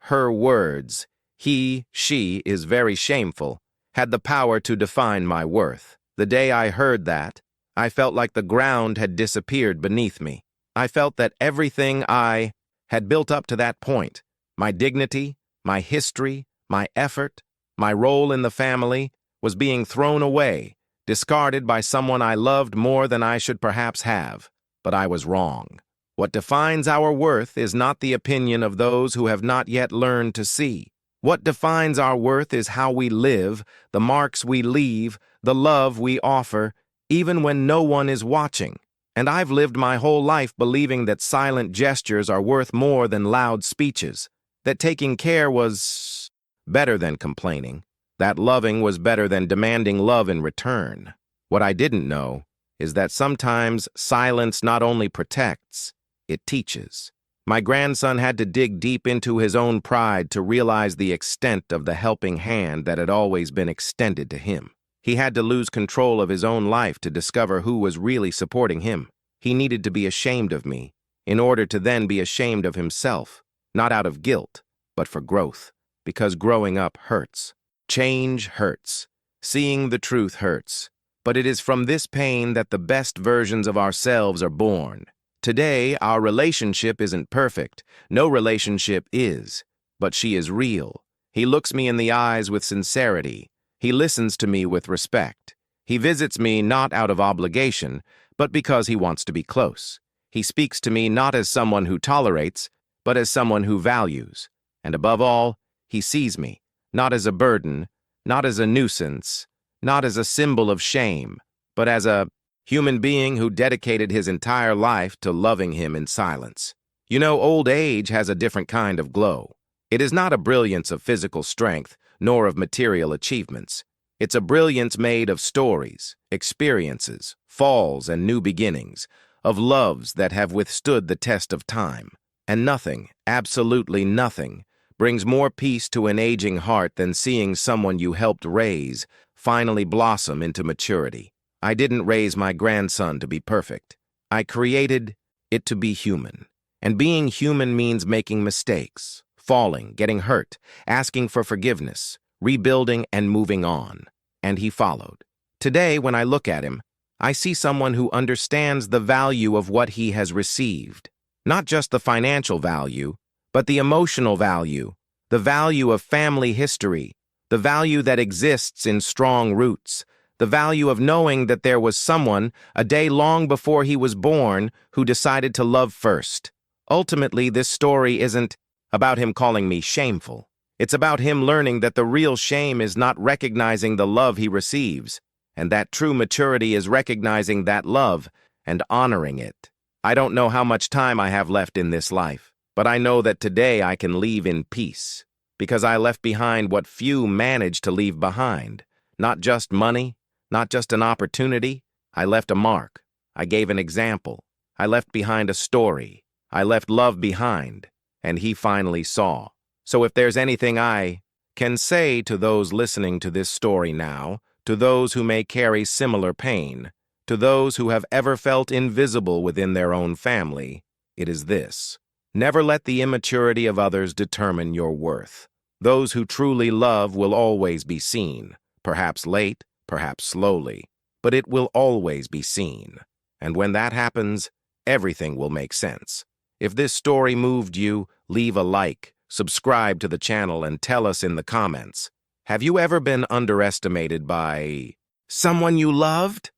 her words, he, she is very shameful, had the power to define my worth. The day I heard that, I felt like the ground had disappeared beneath me. I felt that everything I had built up to that point, my dignity, my history, my effort, my role in the family, was being thrown away, discarded by someone I loved more than I should perhaps have. But I was wrong. What defines our worth is not the opinion of those who have not yet learned to see. What defines our worth is how we live, the marks we leave, the love we offer, even when no one is watching. And I've lived my whole life believing that silent gestures are worth more than loud speeches, that taking care was better than complaining, that loving was better than demanding love in return. What I didn't know is that sometimes silence not only protects, it teaches. My grandson had to dig deep into his own pride to realize the extent of the helping hand that had always been extended to him. He had to lose control of his own life to discover who was really supporting him. He needed to be ashamed of me, in order to then be ashamed of himself, not out of guilt, but for growth, because growing up hurts. Change hurts. Seeing the truth hurts. But it is from this pain that the best versions of ourselves are born. Today, our relationship isn't perfect. No relationship is. But she is real. He looks me in the eyes with sincerity. He listens to me with respect. He visits me not out of obligation, but because he wants to be close. He speaks to me not as someone who tolerates, but as someone who values. And above all, he sees me, not as a burden, not as a nuisance, not as a symbol of shame, but as a human being who dedicated his entire life to loving him in silence. You know, old age has a different kind of glow. It is not a brilliance of physical strength, nor of material achievements. It's a brilliance made of stories, experiences, falls, and new beginnings, of loves that have withstood the test of time. And nothing, absolutely nothing, brings more peace to an aging heart than seeing someone you helped raise finally blossom into maturity. I didn't raise my grandson to be perfect. I created it to be human. And being human means making mistakes, falling, getting hurt, asking for forgiveness, rebuilding, and moving on. And he followed. Today, when I look at him, I see someone who understands the value of what he has received. Not just the financial value, but the emotional value, the value of family history, the value that exists in strong roots, the value of knowing that there was someone, a day long before he was born, who decided to love first. Ultimately, this story isn't about him calling me shameful. It's about him learning that the real shame is not recognizing the love he receives, and that true maturity is recognizing that love and honoring it. I don't know how much time I have left in this life, but I know that today I can leave in peace, because I left behind what few manage to leave behind. Not just money, not just an opportunity. I left a mark. I gave an example. I left behind a story. I left love behind, and he finally saw. So if there's anything I can say to those listening to this story now, to those who may carry similar pain, to those who have ever felt invisible within their own family, it is this: never let the immaturity of others determine your worth. Those who truly love will always be seen, perhaps late, perhaps slowly, but it will always be seen. And when that happens, everything will make sense. If this story moved you, leave a like, subscribe to the channel, and tell us in the comments. Have you ever been underestimated by someone you loved?